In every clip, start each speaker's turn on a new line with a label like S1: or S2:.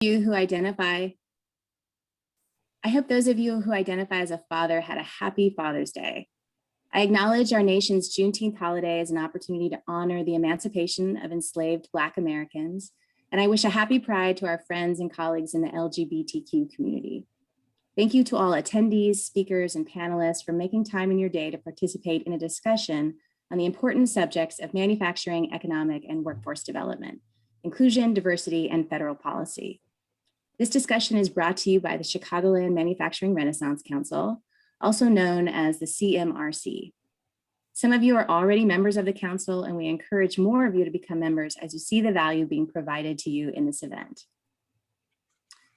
S1: I hope those of you who identify as a father had a happy Father's Day. I acknowledge our nation's Juneteenth holiday as an opportunity to honor the emancipation of enslaved Black Americans, and I wish a happy Pride to our friends and colleagues in the LGBTQ community. Thank you to all attendees, speakers, and panelists for making time in your day to participate in a discussion on the important subjects of manufacturing, economic, and workforce development, inclusion, diversity, and federal policy. This discussion is brought to you by the Chicagoland Manufacturing Renaissance Council, also known as the CMRC. Some of you are already members of the council, and we encourage more of you to become members as you see the value being provided to you in this event.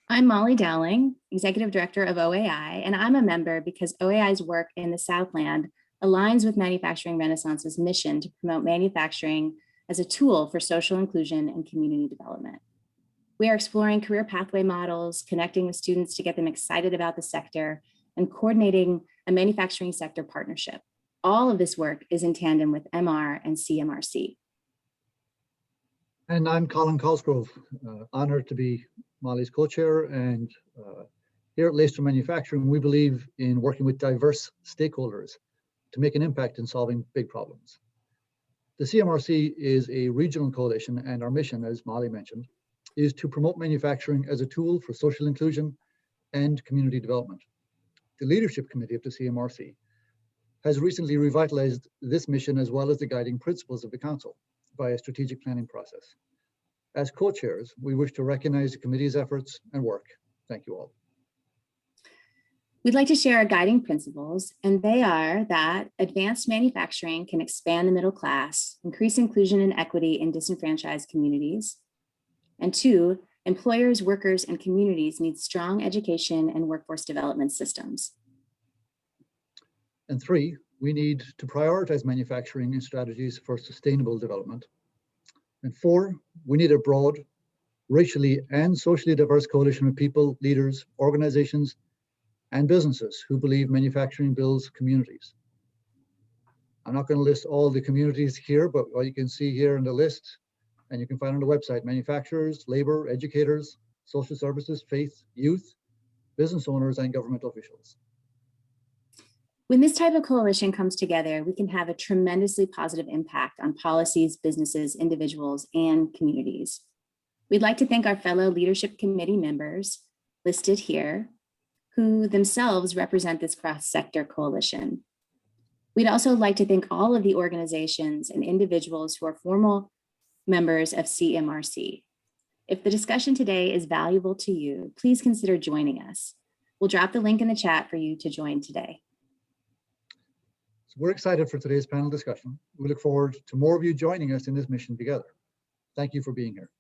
S1: I'm Molly Dowling, Executive Director of OAI, and I'm a member because OAI's work in the Southland aligns with Manufacturing Renaissance's mission to promote manufacturing as a tool for social inclusion and community development. We are exploring career pathway models, connecting with students to get them excited about the sector, and coordinating a manufacturing sector partnership. All of this work is in tandem with MR and CMRC.
S2: And I'm Colin Cosgrove, honored to be Molly's co-chair, and here at Leicester Manufacturing, we believe in working with diverse stakeholders to make an impact in solving big problems. The CMRC is a regional coalition, and our mission, as Molly mentioned, is to promote manufacturing as a tool for social inclusion and community development. The leadership committee of the CMRC has recently revitalized this mission as well as the guiding principles of the council by a strategic planning process. As co-chairs, we wish to recognize the committee's efforts and work. Thank you all.
S1: We'd like to share our guiding principles, and they are that advanced manufacturing can expand the middle class, increase inclusion and equity in disenfranchised communities. And 2, employers, workers, and communities need strong education and workforce development systems.
S2: And 3, we need to prioritize manufacturing and strategies for sustainable development. And 4, we need a broad, racially and socially diverse coalition of people, leaders, organizations, and businesses who believe manufacturing builds communities. I'm not going to list all the communities here, but what you can see here in the list, and you can find on the website: manufacturers, labor, educators, social services, faith, youth, business owners, and government officials.
S1: When this type of coalition comes together, we can have a tremendously positive impact on policies, businesses, individuals, and communities. We'd like to thank our fellow leadership committee members listed here, who themselves represent this cross-sector coalition. We'd also like to thank all of the organizations and individuals who are formal members of CMRC. If the discussion today is valuable to you, please consider joining us. We'll drop the link in the chat for you to join today.
S2: So we're excited for today's panel discussion. We look forward to more of you joining us in this mission together. Thank you for being here.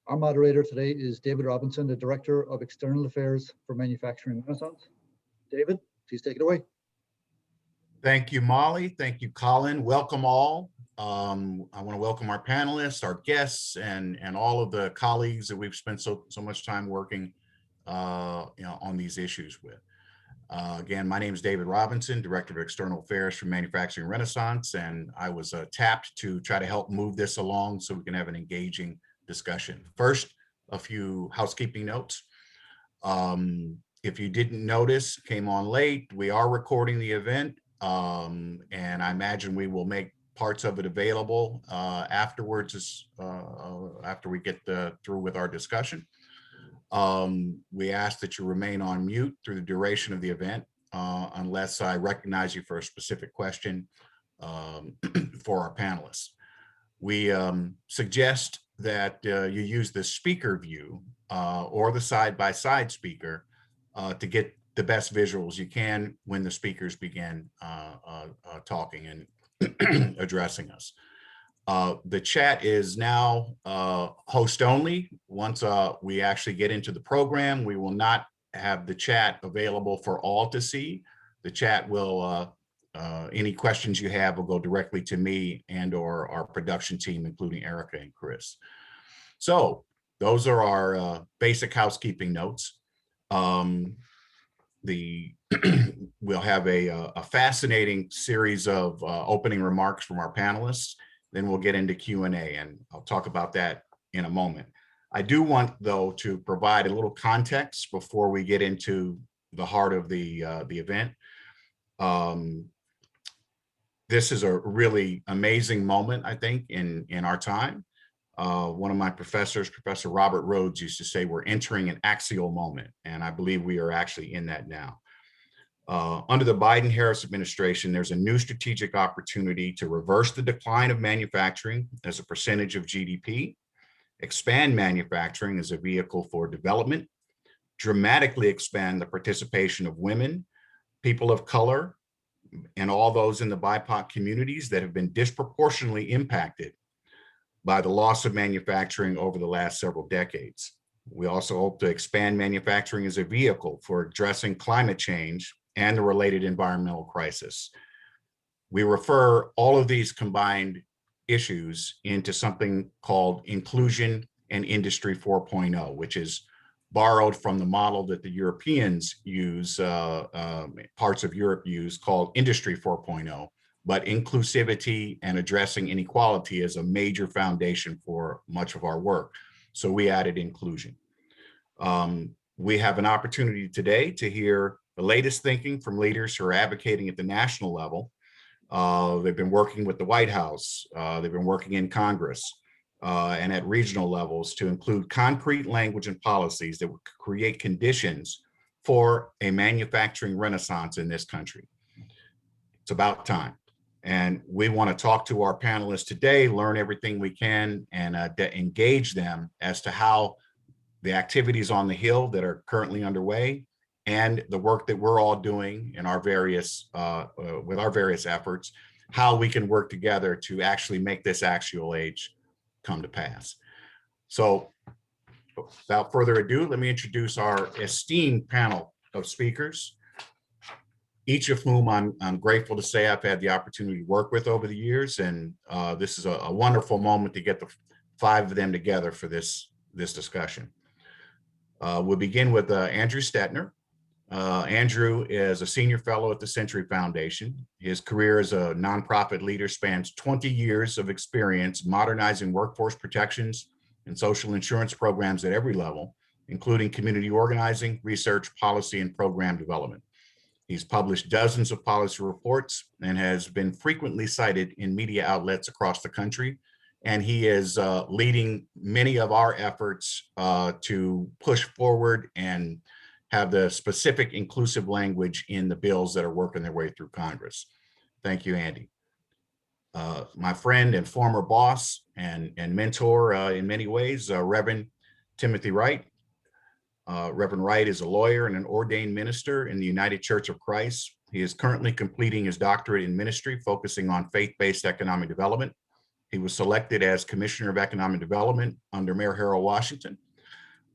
S2: Our moderator today is David Robinson, the Director of External Affairs for Manufacturing Renaissance. David, please take it away.
S3: Thank you, Molly. Thank you, Colin. Welcome all. I want to welcome our panelists, our guests, and all of the colleagues that we've spent so much time working on these issues with. Again, my name is David Robinson, Director of External Affairs for Manufacturing Renaissance, and I was tapped to try to help move this along so we can have an engaging discussion. First, a few housekeeping notes. If you didn't notice, came on late, we are recording the event, and I imagine we will make parts of it available afterwards, after we get through with our discussion. We ask that you remain on mute through the duration of the event, unless I recognize you for a specific question for our panelists. We suggest that you use the speaker view or the side-by-side speaker to get the best visuals you can when the speakers begin talking and addressing us. The chat is now host only. Once we actually get into the program, we will not have the chat available for all to see. The chat will, any questions you have will go directly to me and or our production team, including Erica and Chris. So those are our basic housekeeping notes. We'll have a fascinating series of opening remarks from our panelists. Then we'll get into Q&A, and I'll talk about that in a moment. I do want, though, to provide a little context before we get into the heart of the event. This is a really amazing moment, I think, in our time. One of my professors, Professor Robert Rhodes, used to say we're entering an axial moment, and I believe we are actually in that now. Under the Biden-Harris administration, there's a new strategic opportunity to reverse the decline of manufacturing as a percentage of GDP, expand manufacturing as a vehicle for development, dramatically expand the participation of women, people of color, and all those in the BIPOC communities that have been disproportionately impacted by the loss of manufacturing over the last several decades. We also hope to expand manufacturing as a vehicle for addressing climate change and the related environmental crisis. We refer all of these combined issues into something called Inclusion and Industry 4.0, which is borrowed from the model that the Europeans use, parts of Europe use, called Industry 4.0. But inclusivity and addressing inequality is a major foundation for much of our work. So we added inclusion. We have an opportunity today to hear the latest thinking from leaders who are advocating at the national level. They've been working with the White House. They've been working in Congress and at regional levels to include concrete language and policies that would create conditions for a manufacturing renaissance in this country. It's about time. And we want to talk to our panelists today, learn everything we can, and engage them as to how the activities on the Hill that are currently underway and the work that we're all doing in our various, with our various efforts, how we can work together to actually make this axial age come to pass. So without further ado, let me introduce our esteemed panel of speakers, each of whom I'm grateful to say I've had the opportunity to work with over the years. And this is a wonderful moment to get the 5 of them together for this discussion. We'll begin with Andrew Stetner. Andrew is a senior fellow at the Century Foundation. His career as a nonprofit leader spans 20 years of experience modernizing workforce protections and social insurance programs at every level, including community organizing, research, policy, and program development. He's published dozens of policy reports and has been frequently cited in media outlets across the country. And he is leading many of our efforts to push forward and have the specific inclusive language in the bills that are working their way through Congress. Thank you, Andy. My friend and former boss and mentor in many ways, Reverend Timothy Wright. Reverend Wright is a lawyer and an ordained minister in the United Church of Christ. He is currently completing his doctorate in ministry, focusing on faith-based economic development. He was selected as Commissioner of Economic Development under Mayor Harold Washington,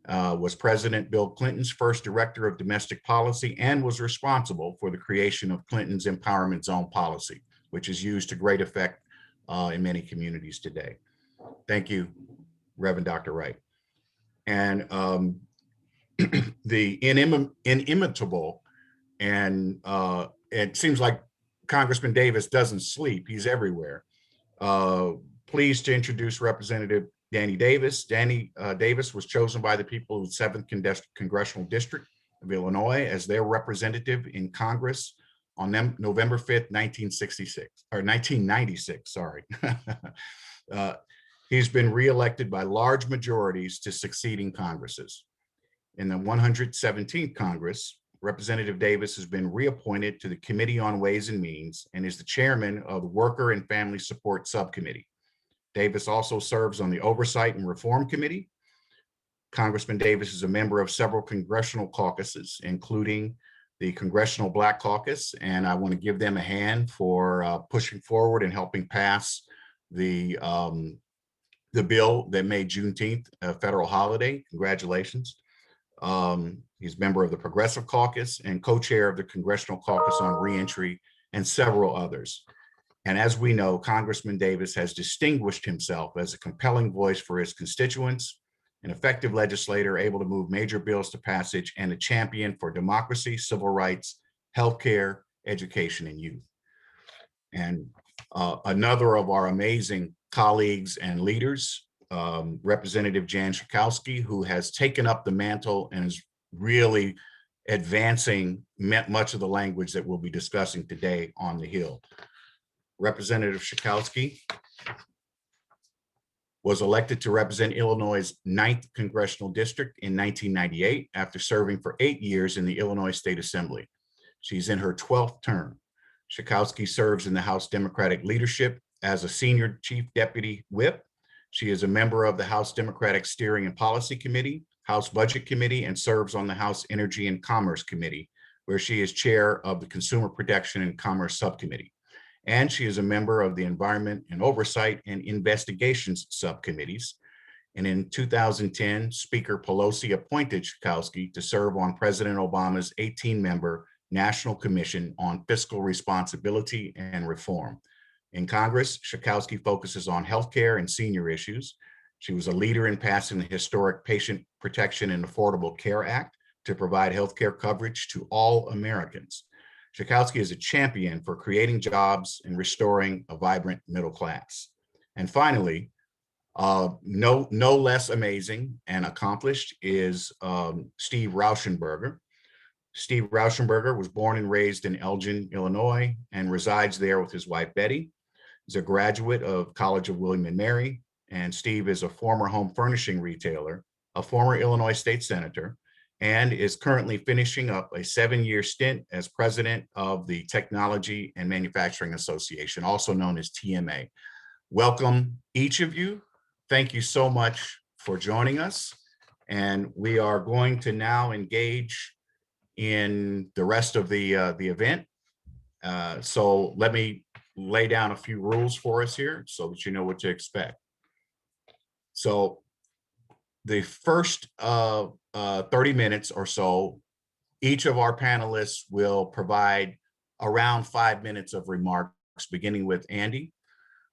S3: was President Bill Clinton's first director of domestic policy, and was responsible for the creation of Clinton's Empowerment Zone policy, which is used to great effect in many communities today. Thank you, Reverend Dr. Wright. And the inimitable, and it seems like Congressman Davis doesn't sleep, he's everywhere. Pleased to introduce Representative Danny Davis. Danny Davis was chosen by the people of the 7th Congressional District of Illinois as their representative in Congress on November 5th, 1996, sorry. He's been reelected by large majorities to succeeding Congresses. In the 117th Congress, Representative Davis has been reappointed to the Committee on Ways and Means and is the chairman of the Worker and Family Support Subcommittee. Davis also serves on the Oversight and Reform Committee. Congressman Davis is a member of several congressional caucuses, including the Congressional Black Caucus, and I want to give them a hand for pushing forward and helping pass the bill that made Juneteenth a federal holiday. Congratulations. He's a member of the Progressive Caucus and co-chair of the Congressional Caucus on Reentry and several others. And as we know, Congressman Davis has distinguished himself as a compelling voice for his constituents, an effective legislator able to move major bills to passage, and a champion for democracy, civil rights, healthcare, education, and youth. And another of our amazing colleagues and leaders, Representative Jan Schakowsky, who has taken up the mantle and is really advancing much of the language that we'll be discussing today on the Hill. Representative Schakowsky was elected to represent Illinois' 9th Congressional District in 1998 after serving for 8 years in the Illinois State Assembly. She's in her 12th term. Schakowsky serves in the House Democratic leadership as a senior chief deputy whip. She is a member of the House Democratic Steering and Policy Committee, House Budget Committee, and serves on the House Energy and Commerce Committee, where she is chair of the Consumer Protection and Commerce Subcommittee. And she is a member of the Environment and Oversight and Investigations Subcommittees. And in 2010, Speaker Pelosi appointed Schakowsky to serve on President Obama's 18-member National Commission on Fiscal Responsibility and Reform. In Congress, Schakowsky focuses on healthcare and senior issues. She was a leader in passing the historic Patient Protection and Affordable Care Act to provide healthcare coverage to all Americans. Schakowsky is a champion for creating jobs and restoring a vibrant middle class. And finally, no less amazing and accomplished is Steve Rauschenberger. Steve Rauschenberger was born and raised in Elgin, Illinois, and resides there with his wife, Betty. He's a graduate of College of William and Mary, and Steve is a former home furnishing retailer, a former Illinois state senator, and is currently finishing up a 7-year stint as president of the Technology and Manufacturing Association, also known as TMA. Welcome, each of you. Thank you so much for joining us. And we are going to now engage in the rest of the event. So let me lay down a few rules for us here so that you know what to expect. So the first 30 minutes or so, each of our panelists will provide around 5 minutes of remarks, beginning with Andy,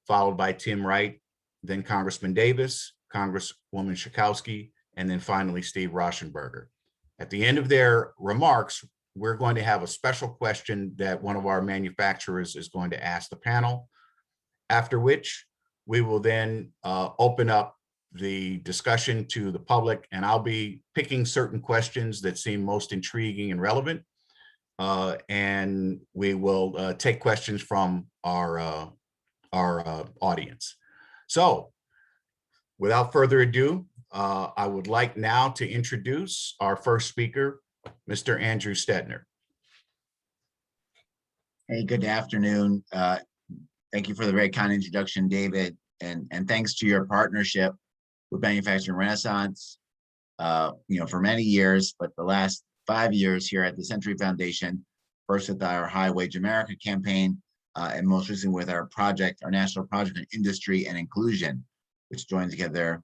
S3: followed by Tim Wright, then Congressman Davis, Congresswoman Schakowsky, and then finally Steve Rauschenberger. At the end of their remarks, we're going to have a special question that one of our manufacturers is going to ask the panel, after which we will then open up the discussion to the public, and I'll be picking certain questions that seem most intriguing and relevant, and we will take questions from our audience. So without further ado, I would like now to introduce our first speaker, Mr. Andrew Stettner.
S4: Hey, good afternoon. Thank you for the very kind introduction, David, and thanks to your partnership with Manufacturing Renaissance, for many years, but the last 5 years here at the Century Foundation, first with our High Wage America campaign, and most recently with our project, our national project on industry and inclusion, which joined together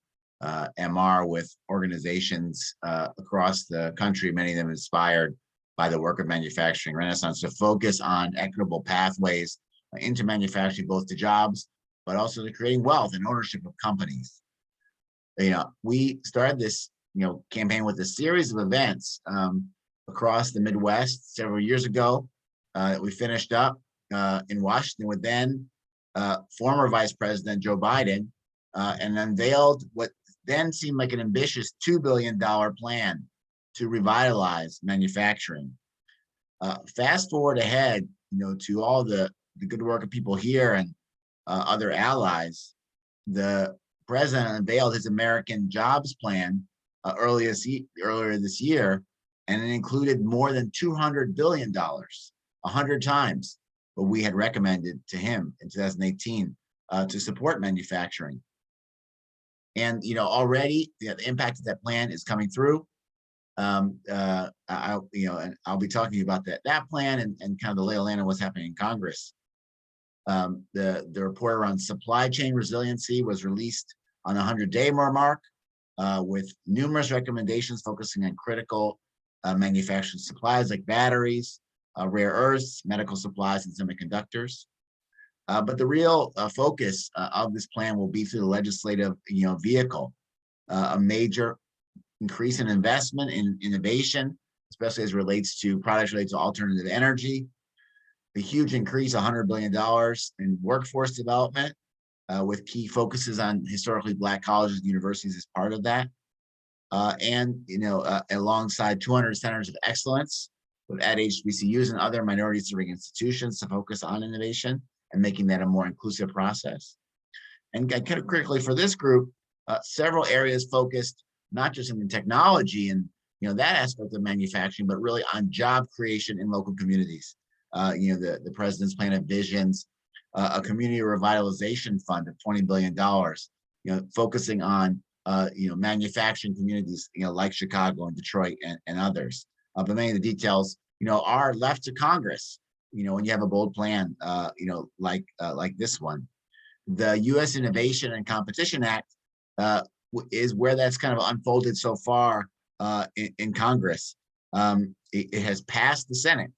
S4: MR with organizations across the country, many of them inspired by the work of Manufacturing Renaissance, to focus on equitable pathways into manufacturing, both to jobs, but also to creating wealth and ownership of companies. We started this campaign with a series of events across the Midwest several years ago. We finished up in Washington with then former Vice President Joe Biden, and unveiled what then seemed like an ambitious $2 billion plan to revitalize manufacturing. Fast forward ahead, to all the good work of people here and other allies, the president unveiled his American Jobs Plan earlier this year, and it included more than $200 billion, 100 times what we had recommended to him in 2018 to support manufacturing. And already the impact of that plan is coming through. And I'll be talking about that plan and kind of the lay of the land of what's happening in Congress. The report around supply chain resiliency was released on the 100-day mark, with numerous recommendations focusing on critical manufacturing supplies like batteries, rare earths, medical supplies, and semiconductors. But the real focus of this plan will be through the legislative vehicle, a major increase in investment in innovation, especially as it relates to products related to alternative energy, a huge increase, $100 billion in workforce development, with key focuses on historically Black colleges and universities as part of that. And alongside 200 centers of excellence at HBCUs and other minority serving institutions to focus on innovation and making that a more inclusive process. And kind of critically for this group, several areas focused not just in the technology and that aspect of manufacturing, but really on job creation in local communities. The president's plan envisions a community revitalization fund of $20 billion, focusing on manufacturing communities, like Chicago and Detroit and others. But many of the details, are left to Congress, when you have a bold plan, like this one. The U.S. Innovation and Competition Act is where that's kind of unfolded so far in Congress. It has passed the Senate.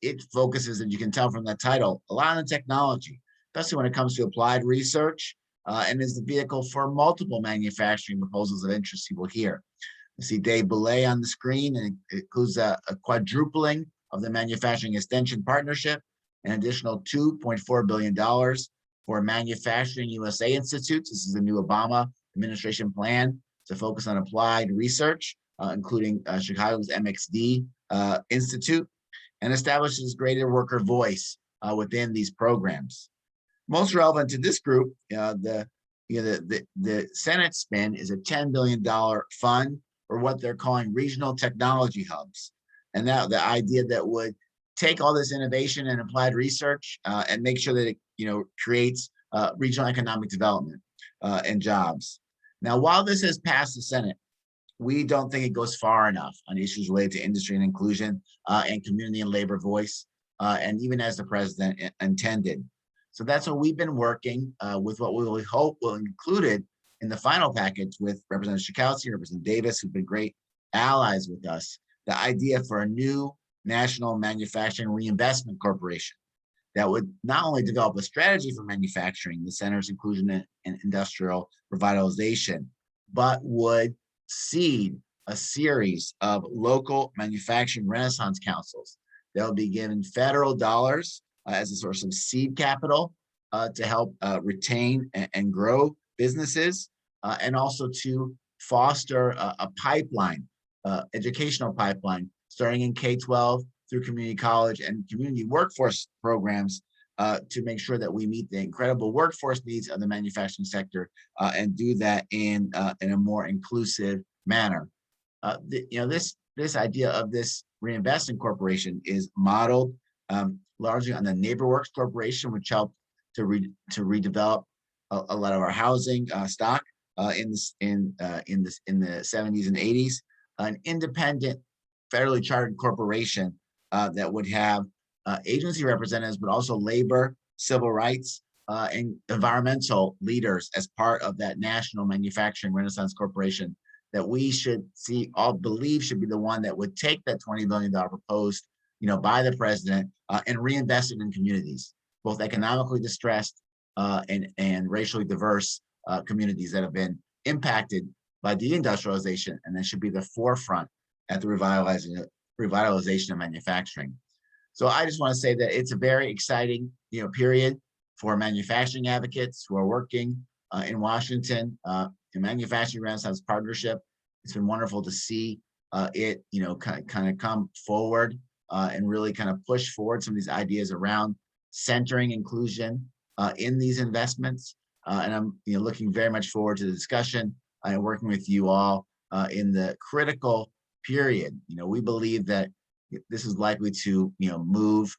S4: It focuses, and you can tell from that title, a lot on the technology, especially when it comes to applied research, and is the vehicle for multiple manufacturing proposals of interest you will hear. You see Dave Belay on the screen, and it includes a quadrupling of the Manufacturing Extension Partnership, an additional $2.4 billion for Manufacturing USA Institutes. This is the new Obama administration plan to focus on applied research, including Chicago's MXD Institute, and establishes greater worker voice within these programs. Most relevant to this group, the Senate spin is a $10 billion fund for what they're calling regional technology hubs. And now the idea that would take all this innovation and applied research and make sure that it creates regional economic development and jobs. Now, while this has passed the Senate, we don't think it goes far enough on issues related to industry and inclusion and community and labor voice, and even as the president intended. So that's what we've been working with, what we hope will include it in the final package with Representative Schakowsky, Representative Davis, who've been great allies with us, the idea for a new national manufacturing reinvestment corporation that would not only develop a strategy for manufacturing, the center's inclusion and industrial revitalization, but would seed a series of local manufacturing renaissance councils that will be given federal dollars as a source of seed capital to help retain and grow businesses, and also to foster a pipeline, educational pipeline, starting in K-12 through community college and community workforce programs to make sure that we meet the incredible workforce needs of the manufacturing sector and do that in a more inclusive manner. This idea of this reinvestment corporation is modeled largely on the NeighborWorks Corporation, which helped to redevelop a lot of our housing stock in the 70s and 80s. An independent, federally chartered corporation that would have agency representatives, but also labor, civil rights, and environmental leaders as part of that National Manufacturing Renaissance Corporation that we should believe should be the one that would take that $20 billion proposed, by the president and reinvest it in communities, both economically distressed and racially diverse communities that have been impacted by deindustrialization, and that should be the forefront at the revitalization of manufacturing. So I just want to say that it's a very exciting, period for manufacturing advocates who are working in Washington in Manufacturing Renaissance Partnership. It's been wonderful to see it, kind of come forward and really kind of push forward some of these ideas around centering inclusion in these investments. And I'm looking very much forward to the discussion and working with you all in the critical period. We believe that this is likely to move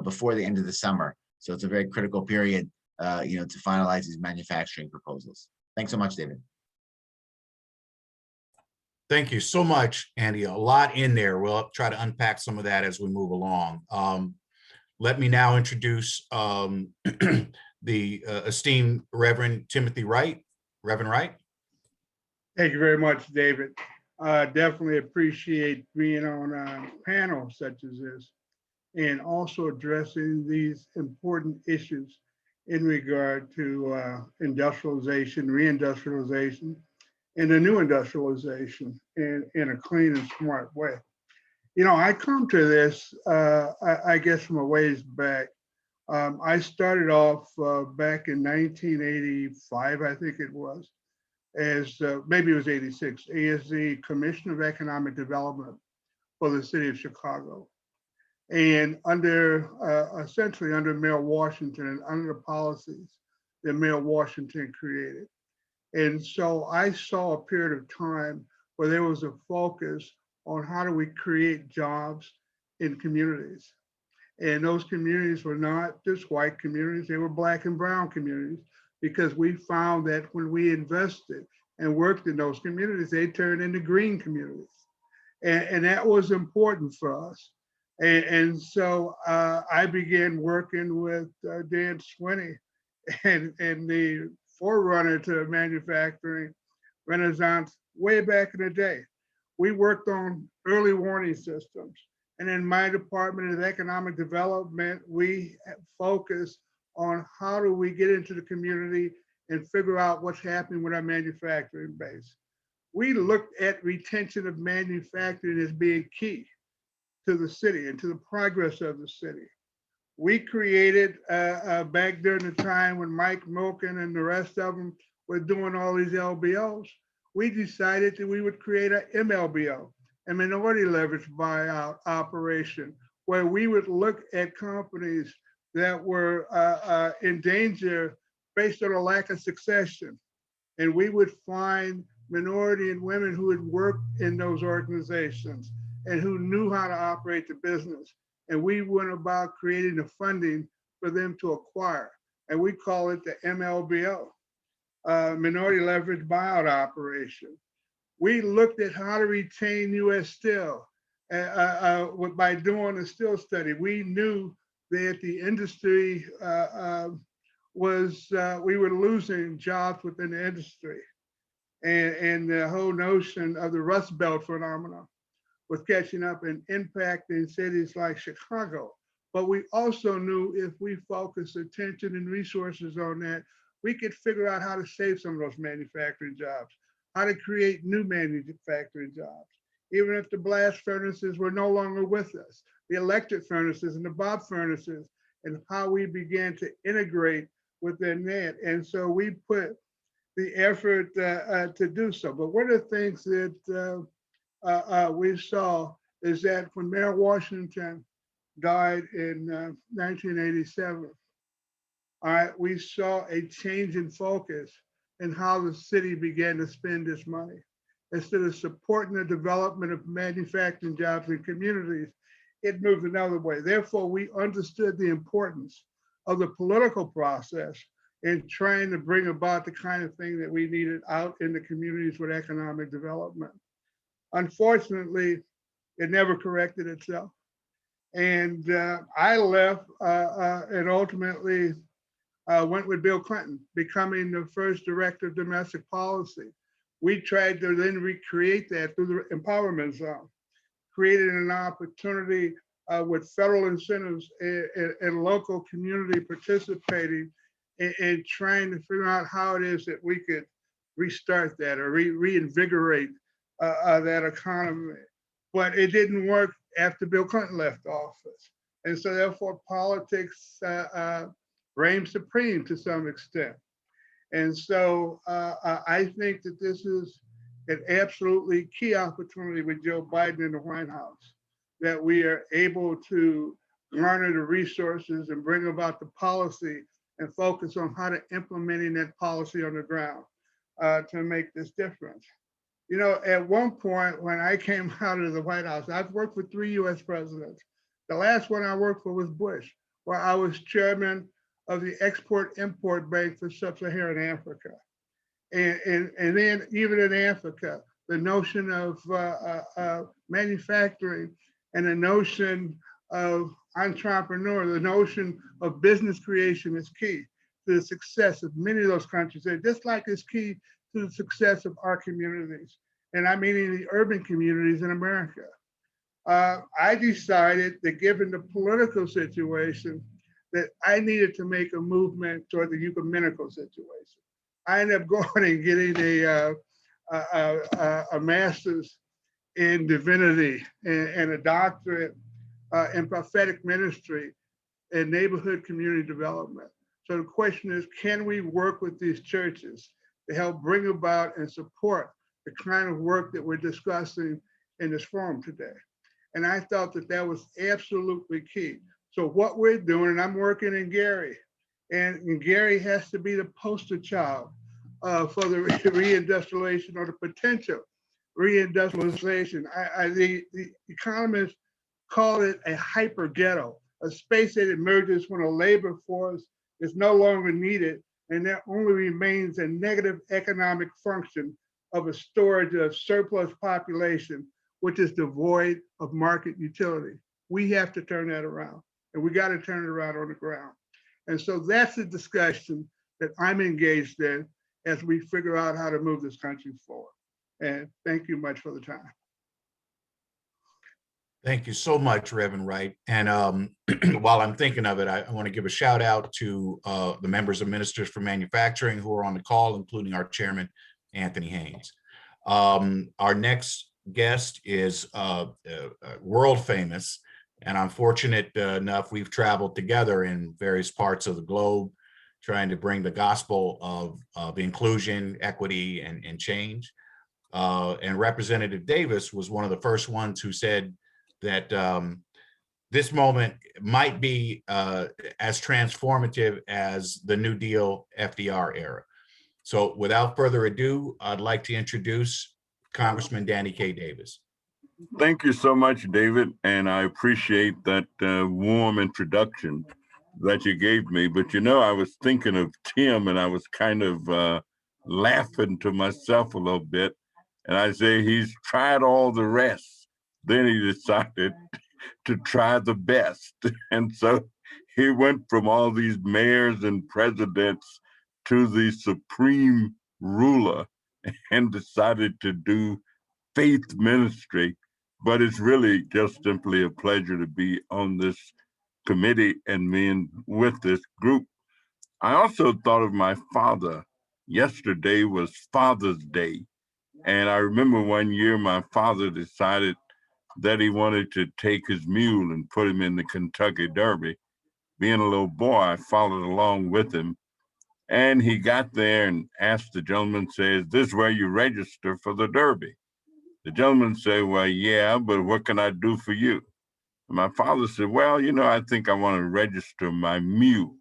S4: before the end of the summer. So it's a very critical period to finalize these manufacturing proposals. Thanks so much, David.
S3: Thank you so much, Andy. A lot in there. We'll try to unpack some of that as we move along. Let me now introduce the esteemed Reverend Timothy Wright. Reverend Wright.
S5: Thank you very much, David. Definitely appreciate being on a panel such as this and also addressing these important issues in regard to industrialization, reindustrialization, and the new industrialization in a clean and smart way. I come to this, I guess, from a ways back I started off back in 1985, I think it was, as maybe it was 86, as the Commissioner of Economic Development for the city of Chicago. And under essentially under Mayor Washington and under the policies that Mayor Washington created. And so I saw a period of time where there was a focus on how do we create jobs in communities. And those communities were not just white communities, they were Black and brown communities, because we found that when we invested and worked in those communities, they turned into green communities. And that was important for us. And so I began working with Dan Swinney and the forerunner to manufacturing Renaissance way back in the day. We worked on early warning systems. And in my department of economic development, we focus on how do we get into the community and figure out what's happening with our manufacturing base. We looked at retention of manufacturing as being key to the city and to the progress of the city. We created, back during the time when Mike Milken and the rest of them were doing all these LBOs, we decided that we would create a MLBO, a minority leverage buyout operation, where we would look at companies that were in danger based on a lack of succession. And we would find minority and women who had worked in those organizations and who knew how to operate the business. And we went about creating the funding for them to acquire. And we call it the MLBO, Minority Leverage Buyout Operation. We looked at how to retain US Steel by doing a steel study. We knew that the industry we were losing jobs within the industry. And the whole notion of the Rust Belt phenomenon was catching up and impacting cities like Chicago. But we also knew if we focused attention and resources on that, we could figure out how to save some of those manufacturing jobs, how to create new manufacturing jobs. Even if the blast furnaces were no longer with us, the electric furnaces and the Bob furnaces, and how we began to integrate within that. And so we put the effort to do so. But one of the things that we saw is that when Mayor Washington died in 1987, we saw a change in focus in how the city began to spend its money. Instead of supporting the development of manufacturing jobs in communities, it moved another way. Therefore, we understood the importance of the political process in trying to bring about the kind of thing that we needed out in the communities with economic development. Unfortunately, it never corrected itself. And I left and ultimately went with Bill Clinton, becoming the first director of domestic policy. We tried to then recreate that through the empowerment zone, created an opportunity with federal incentives and local community participating in trying to figure out how it is that we could restart that or reinvigorate that economy. But it didn't work after Bill Clinton left office. And so therefore politics reigned supreme to some extent. And so I think that this is an absolutely key opportunity with Joe Biden in the White House, that we are able to garner the resources and bring about the policy and focus on how to implementing that policy on the ground to make this difference. You know, at one point when I came out of the White House, I've worked for 3 US presidents. The last one I worked for was Bush, where I was chairman of the Export-Import Bank for Sub-Saharan Africa. And then even in Africa, the notion of manufacturing and the notion of entrepreneur, the notion of business creation is key to the success of many of those countries. And just like it's key to the success of our communities, and I mean in the urban communities in America. I decided that given the political situation, that I needed to make a movement toward the ecumenical situation. I ended up going and getting a master's in divinity and a doctorate in prophetic ministry and neighborhood community development. So the question is, can we work with these churches to help bring about and support the kind of work that we're discussing in this forum today? And I thought that that was absolutely key. So what we're doing, and I'm working in Gary, and Gary has to be the poster child for the reindustrialization or the potential reindustrialization. The economists call it a hyper ghetto, a space that emerges when a labor force is no longer needed and there only remains a negative economic function of a storage of surplus population, which is devoid of market utility. We have to turn that around, and we got to turn it around on the ground. And so that's the discussion that I'm engaged in as we figure out how to move this country forward. And thank you much for the time.
S3: Thank you so much, Reverend Wright. And while I'm thinking of it, I want to give a shout out to the members of Ministers for Manufacturing who are on the call, including our chairman, Anthony Haynes. Our next guest is world famous, and I'm fortunate enough we've traveled together in various parts of the globe, trying to bring the gospel of inclusion, equity, and change. And Representative Davis was one of the first ones who said that this moment might be as transformative as the New Deal FDR era. So without further ado, I'd like to introduce Congressman Danny K. Davis.
S6: Thank you so much, David, and I appreciate that warm introduction that you gave me. But you know, I was thinking of Tim, and I was kind of laughing to myself a little bit. And I say, he's tried all the rest. Then he decided to try the best. And so he went from all these mayors and presidents to the supreme ruler and decided to do faith ministry. But it's really just simply a pleasure to be on this committee and being with this group. I also thought of my father. Yesterday was Father's Day. And I remember one year my father decided that he wanted to take his mule and put him in the Kentucky Derby. Being a little boy, I followed along with him. And he got there and asked the gentleman, says, "This is where you register for the Derby." The gentleman said, "Well, yeah, but what can I do for you?" And my father said, "Well, you know, I think I want to register my mule."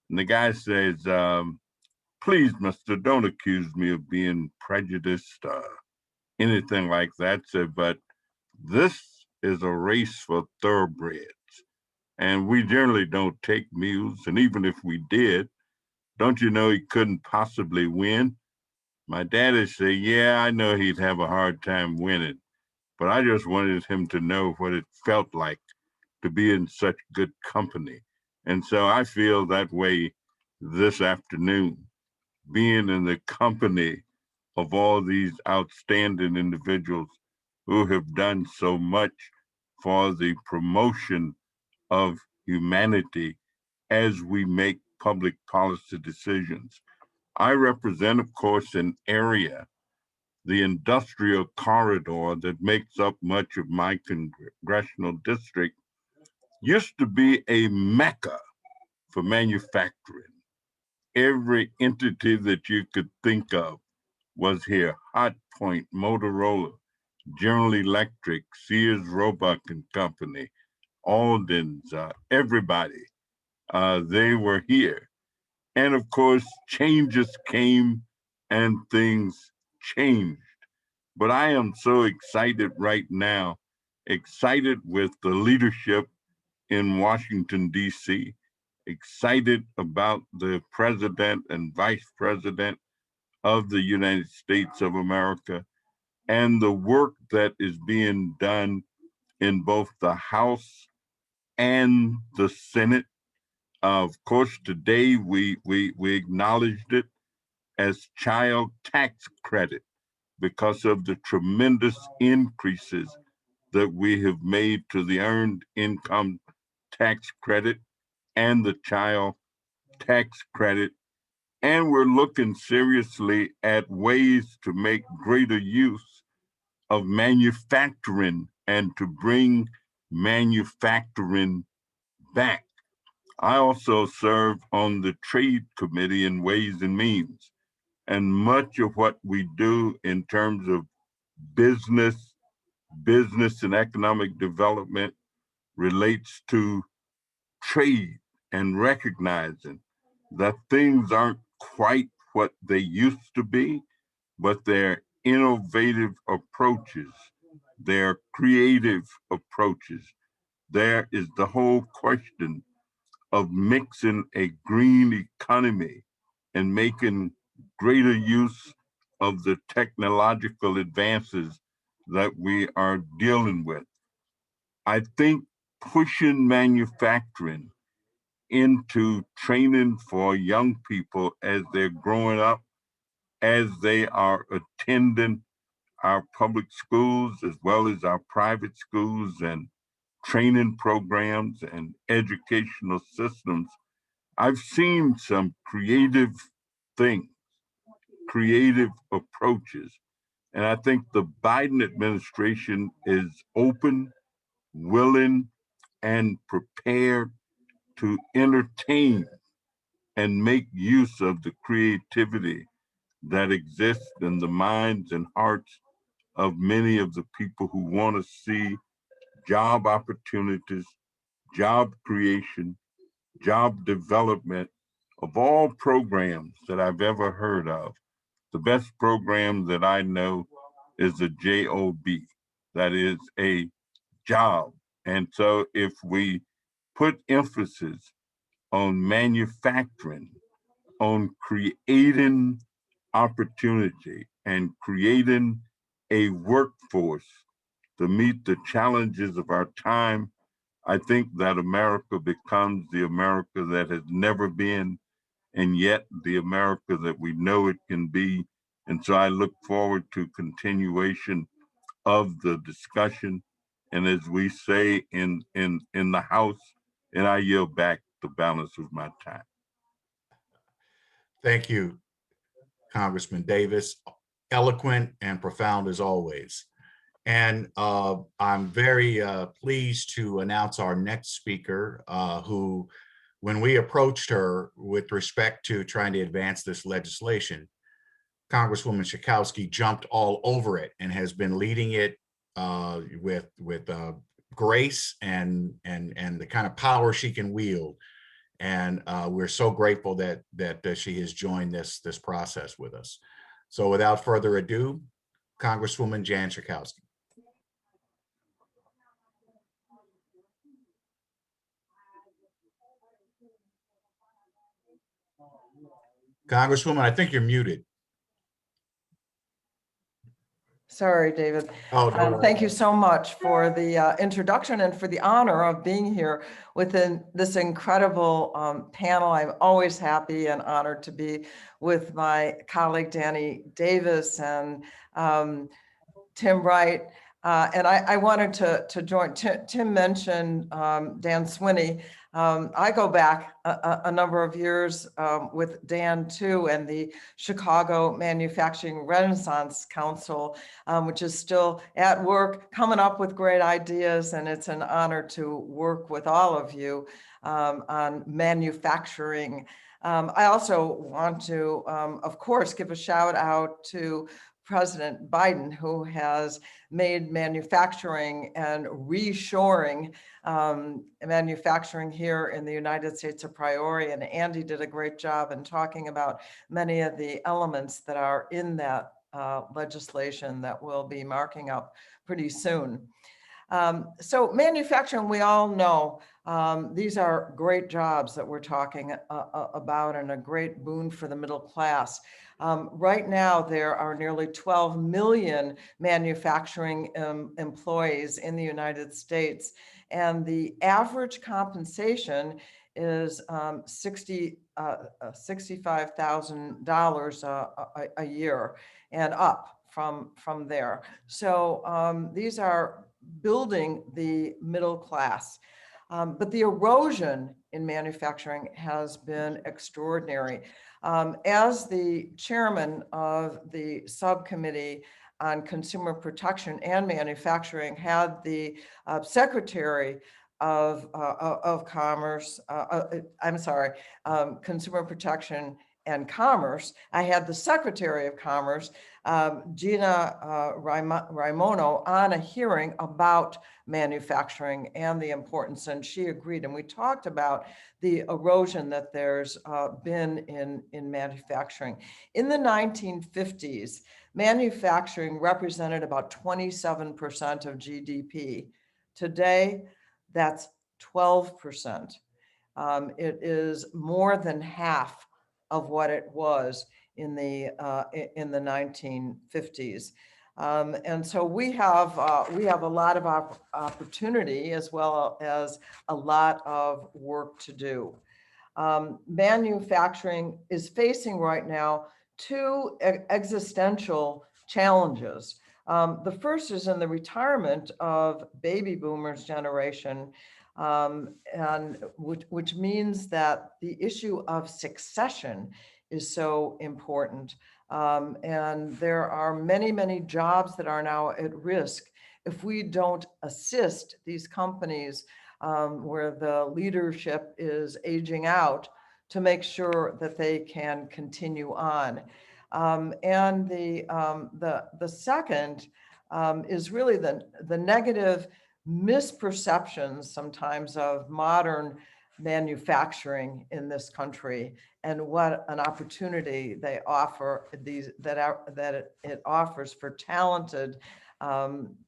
S6: And the guy says, "Please, mister, don't accuse me of being prejudiced, anything like that." Said, "But this is a race for thoroughbreds, and we generally don't take mules. And even if we did, don't you know he couldn't possibly win?" My daddy said, "Yeah, I know he'd have a hard time winning, but I just wanted him to know what it felt like to be in such good company." And so I feel that way this afternoon, being in the company of all these outstanding individuals who have done so much for the promotion of humanity as we make public policy decisions. I represent, of course, an area, the industrial corridor that makes up much of my congressional district, used to be a mecca for manufacturing. Every entity that you could think of was here: Hot Point, Motorola, General Electric, Sears Roebuck and Company, Alden's, everybody, they were here. And of course, changes came and things changed. But I am so excited right now, excited with the leadership in Washington, D.C., excited about the president and vice president of the United States of America and the work that is being done in both the House and the Senate. Of course, today we acknowledged it as child tax credit because of the tremendous increases that we have made to the earned income tax credit and the child tax credit. And we're looking seriously at ways to make greater use of manufacturing and to bring manufacturing back. I also serve on the Trade Committee in Ways and Means. And much of what we do in terms of business and economic development relates to trade and recognizing that things aren't quite what they used to be, but they're innovative approaches, they're creative approaches. There is the whole question of mixing a green economy and making greater use of the technological advances that we are dealing with. I think pushing manufacturing into training for young people as they're growing up, as they are attending our public schools as well as our private schools and training programs and educational systems. I've seen some creative things, creative approaches. And I think the Biden administration is open, willing, and prepared to entertain and make use of the creativity that exists in the minds and hearts of many of the people who want to see job opportunities, job creation, job development of all programs that I've ever heard of. The best program that I know is a JOB, that is a job. And so if we put emphasis on manufacturing, on creating opportunity and creating a workforce to meet the challenges of our time, I think that America becomes the America that has never been, and yet the America that we know it can be. And so I look forward to continuation of the discussion. And as we say in the House, and I yield back the balance of my time.
S3: Thank you, Congressman Davis. Eloquent and profound as always. And I'm very pleased to announce our next speaker, who, when we approached her with respect to trying to advance this legislation, Congresswoman Schakowsky jumped all over it and has been leading it with grace and the kind of power she can wield. And we're so grateful that she has joined this process with us. So without further ado, Congresswoman Jan Schakowsky. Congresswoman, I think you're muted.
S7: Sorry, David.
S3: Oh, no
S7: Thank you so much for the introduction and for the honor of being here within this incredible panel. I'm always happy and honored to be with my colleague, Danny Davis and Tim Wright. And I wanted to join. Tim mentioned Dan Swinney. I go back a number of years with Dan too, and the Chicago Manufacturing Renaissance Council, which is still at work, coming up with great ideas. And it's an honor to work with all of you on manufacturing. I also want to, of course, give a shout out to President Biden, who has made manufacturing and reshoring manufacturing here in the United States a priority. And Andy did a great job in talking about many of the elements that are in that legislation that we'll be marking up pretty soon. So manufacturing, we all know, these are great jobs that we're talking about and a great boon for the middle class. Right now, there are nearly 12 million manufacturing employees in the United States, and the average compensation is $65,000 a year and up from there. So these are building the middle class. But the erosion in manufacturing has been extraordinary. As the chairman of the subcommittee on consumer protection and manufacturing had the secretary of Commerce, I'm sorry, Consumer Protection and Commerce. I had the Secretary of Commerce, Gina Raimono, on a hearing about manufacturing and the importance, and she agreed. And we talked about the erosion that there's been in manufacturing. In the 1950s, manufacturing represented about 27% of GDP. Today, that's 12%. It is more than half of what it was in the 1950s. And so we have a lot of opportunity as well as a lot of work to do. Manufacturing is facing right now two existential challenges. The first is in the retirement of baby boomers generation, and which means that the issue of succession is so important. And there are many, many jobs that are now at risk if we don't assist these companies where the leadership is aging out to make sure that they can continue on. And the second is really the negative misperceptions sometimes of modern manufacturing in this country and what an opportunity they offer that it offers for talented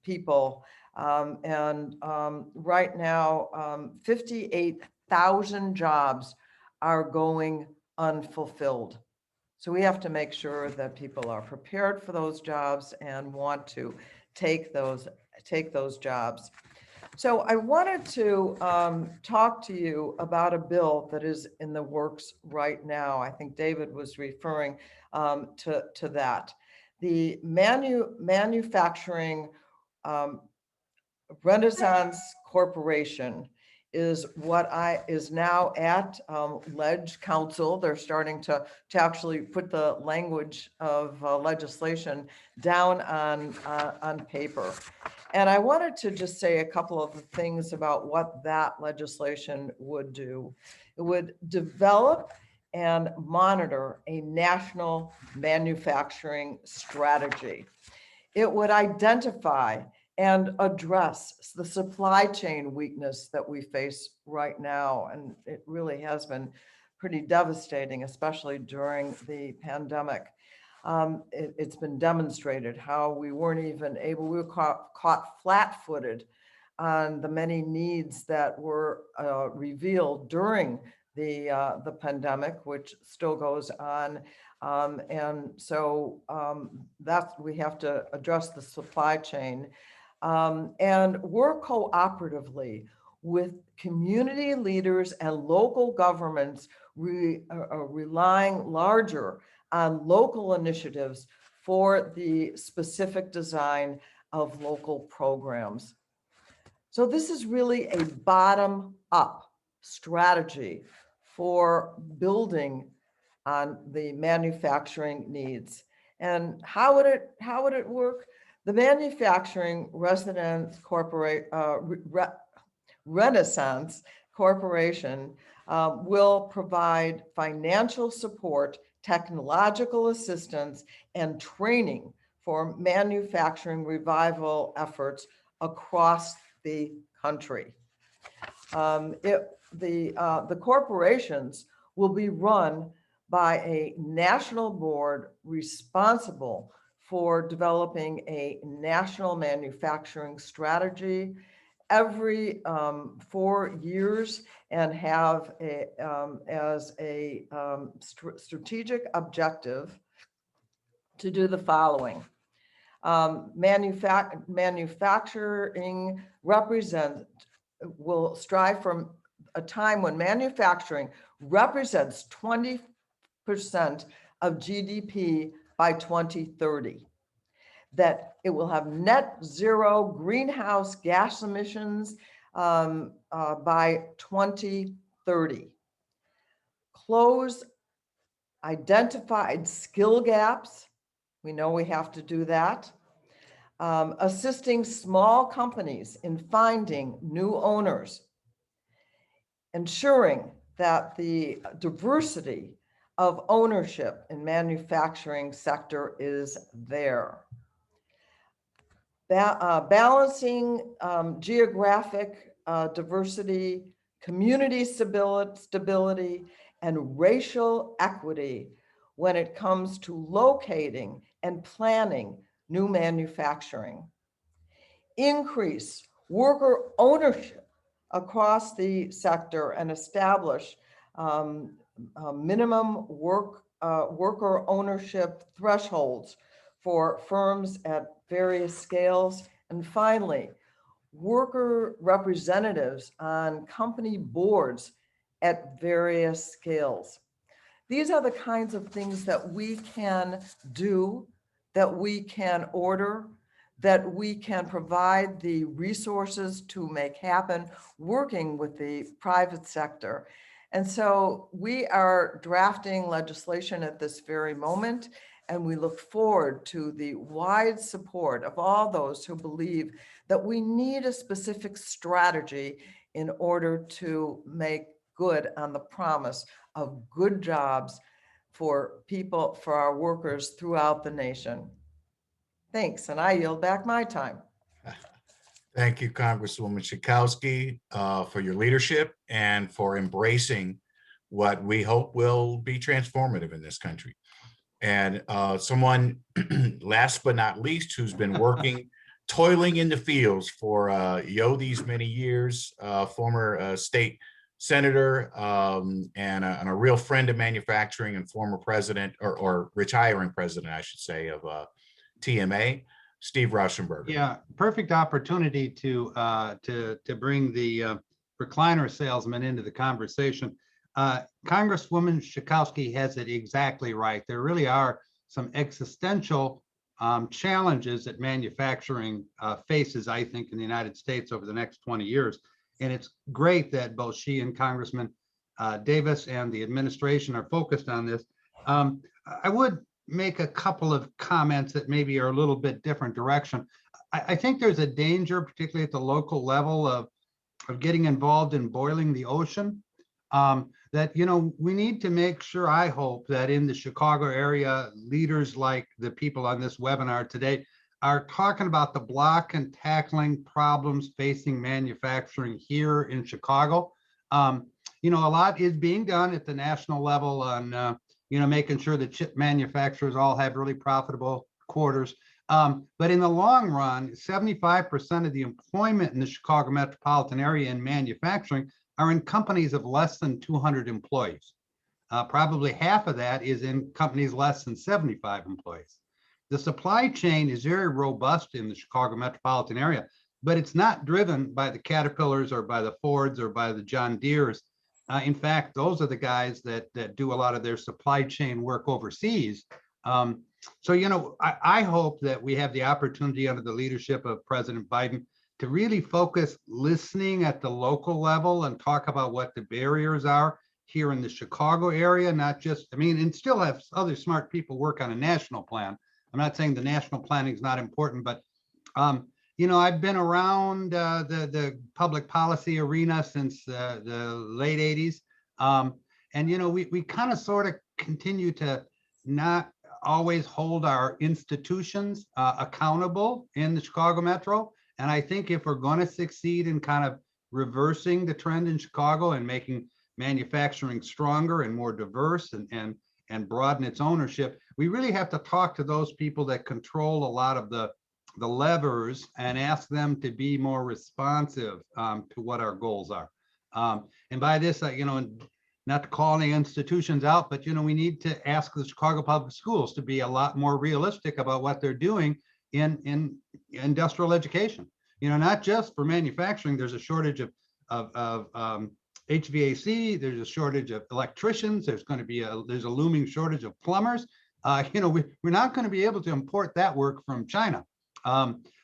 S7: people. Right now, 58,000 jobs are going unfulfilled. So we have to make sure that people are prepared for those jobs and want to take those jobs. So I wanted to talk to you about a bill that is in the works right now. I think David was referring to that. The Manufacturing Renaissance Corporation is is now at Ledge Council. They're starting to actually put the language of legislation down on paper. And I wanted to just say a couple of things about what that legislation would do. It would develop and monitor a national manufacturing strategy. It would identify and address the supply chain weakness that we face right now. And it really has been pretty devastating, especially during the pandemic. It's been demonstrated how we weren't even able, we were caught flat-footed on the many needs that were revealed during the pandemic, which still goes on. And so we have to address the supply chain and work cooperatively with community leaders and local governments relying larger on local initiatives for the specific design of local programs. So this is really a bottom-up strategy for building on the manufacturing needs. And how would it work? The Manufacturing Renaissance Corporation will provide financial support, technological assistance, and training for manufacturing revival efforts across the country. The corporations will be run by a national board responsible for developing a national manufacturing strategy every 4 years and have as a strategic objective to do the following. Manufacturing will strive for a time when manufacturing represents 20% of GDP by 2030, that it will have net zero greenhouse gas emissions by 2030, close identified skill gaps. We know we have to do that. Assisting small companies in finding new owners ensuring that the diversity of ownership in manufacturing sector is there. Balancing geographic diversity, community stability, and racial equity when it comes to locating and planning new manufacturing. Increase worker ownership across the sector and establish minimum worker ownership thresholds for firms at various scales. And finally, worker representatives on company boards at various scales. These are the kinds of things that we can do, that we can order, that we can provide the resources to make happen, working with the private sector. And so we are drafting legislation at this very moment, and we look forward to the wide support of all those who believe that we need a specific strategy in order to make good on the promise of good jobs for people, for our workers throughout the nation. Thanks, and I yield back my time.
S3: Thank you, Congresswoman Schakowsky, for your leadership and for embracing what we hope will be transformative in this country. And someone, last but not least, who's been working, toiling in the fields for these many years, former state senator and a real friend of manufacturing and former president or retiring president, I should say, of TMA, Steve Rauschenberger.
S8: Yeah, perfect opportunity to bring the recliner salesman into the conversation. Congresswoman Schakowsky has it exactly right. There really are some existential challenges that manufacturing faces, I think, in the United States over the next 20 years. And it's great that both she and Congressman Davis and the administration are focused on this. I would make a couple of comments that maybe are a little bit different direction. I think there's a danger, particularly at the local level, of getting involved in boiling the ocean. That, you know, we need to make sure, I hope, that in the Chicago area, leaders like the people on this webinar today are talking about the block and tackling problems facing manufacturing here in Chicago. You know, a lot is being done at the national level on, you know, making sure that chip manufacturers all have really profitable quarters. But in the long run, 75% of the employment in the Chicago metropolitan area in manufacturing are in companies of less than 200 employees. Probably half of that is in companies less than 75 employees. The supply chain is very robust in the Chicago metropolitan area, but it's not driven by the Caterpillars or by the Fords or by the John Deeres. In fact, those are the guys that do a lot of their supply chain work overseas. So, you know, I hope that we have the opportunity under the leadership of President Biden to really focus listening at the local level and talk about what the barriers are here in the Chicago area, not just, I mean, and still have other smart people work on a national plan. I'm not saying the national planning is not important, but, you know, I've been around the public policy arena since the late 80s. And, you know, we kind of sort of continue to not always hold our institutions accountable in the Chicago Metro. And I think if we're going to succeed in kind of reversing the trend in Chicago and making manufacturing stronger and more diverse and broaden its ownership, we really have to talk to those people that control a lot of the levers and ask them to be more responsive to what our goals are. And by this, you know, not to call any institutions out, but, you know, we need to ask the Chicago Public Schools to be a lot more realistic about what they're doing in industrial education. You know, not just for manufacturing. There's a shortage of HVAC. There's a shortage of electricians. There's going to be there's a looming shortage of plumbers. You know, we're not going to be able to import that work from China.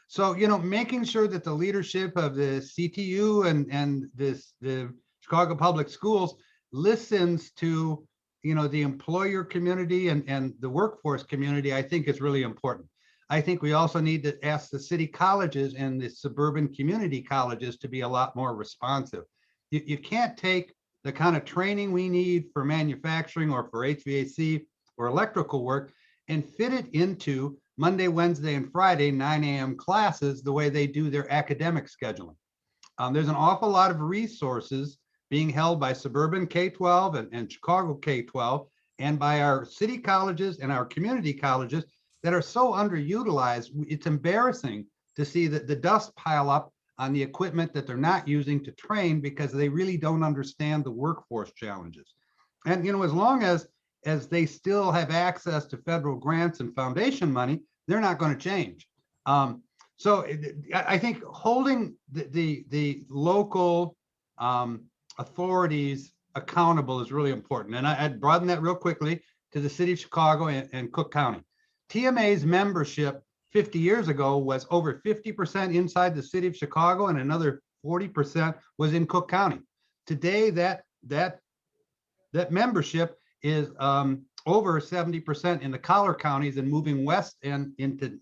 S8: So, you know, making sure that the leadership of the CTU and the Chicago Public Schools listens to, you know, the employer community and the workforce community, I think is really important. I think we also need to ask the city colleges and the suburban community colleges to be a lot more responsive. You can't take the kind of training we need for manufacturing or for HVAC or electrical work and fit it into Monday, Wednesday, and Friday, 9 a.m. classes, the way they do their academic scheduling. There's an awful lot of resources being held by suburban K-12 and Chicago K-12 and by our city colleges and our community colleges that are so underutilized. It's embarrassing to see that the dust pile up on the equipment that they're not using to train because they really don't understand the workforce challenges. And, you know, as long as they still have access to federal grants and foundation money, they're not going to change. So I think holding the local authorities accountable is really important. And I'd broaden that real quickly to the city of Chicago and Cook County. TMA's membership 50 years ago was over 50% inside the city of Chicago and another 40% was in Cook County. Today, that membership is over 70% in the collar counties and moving west and into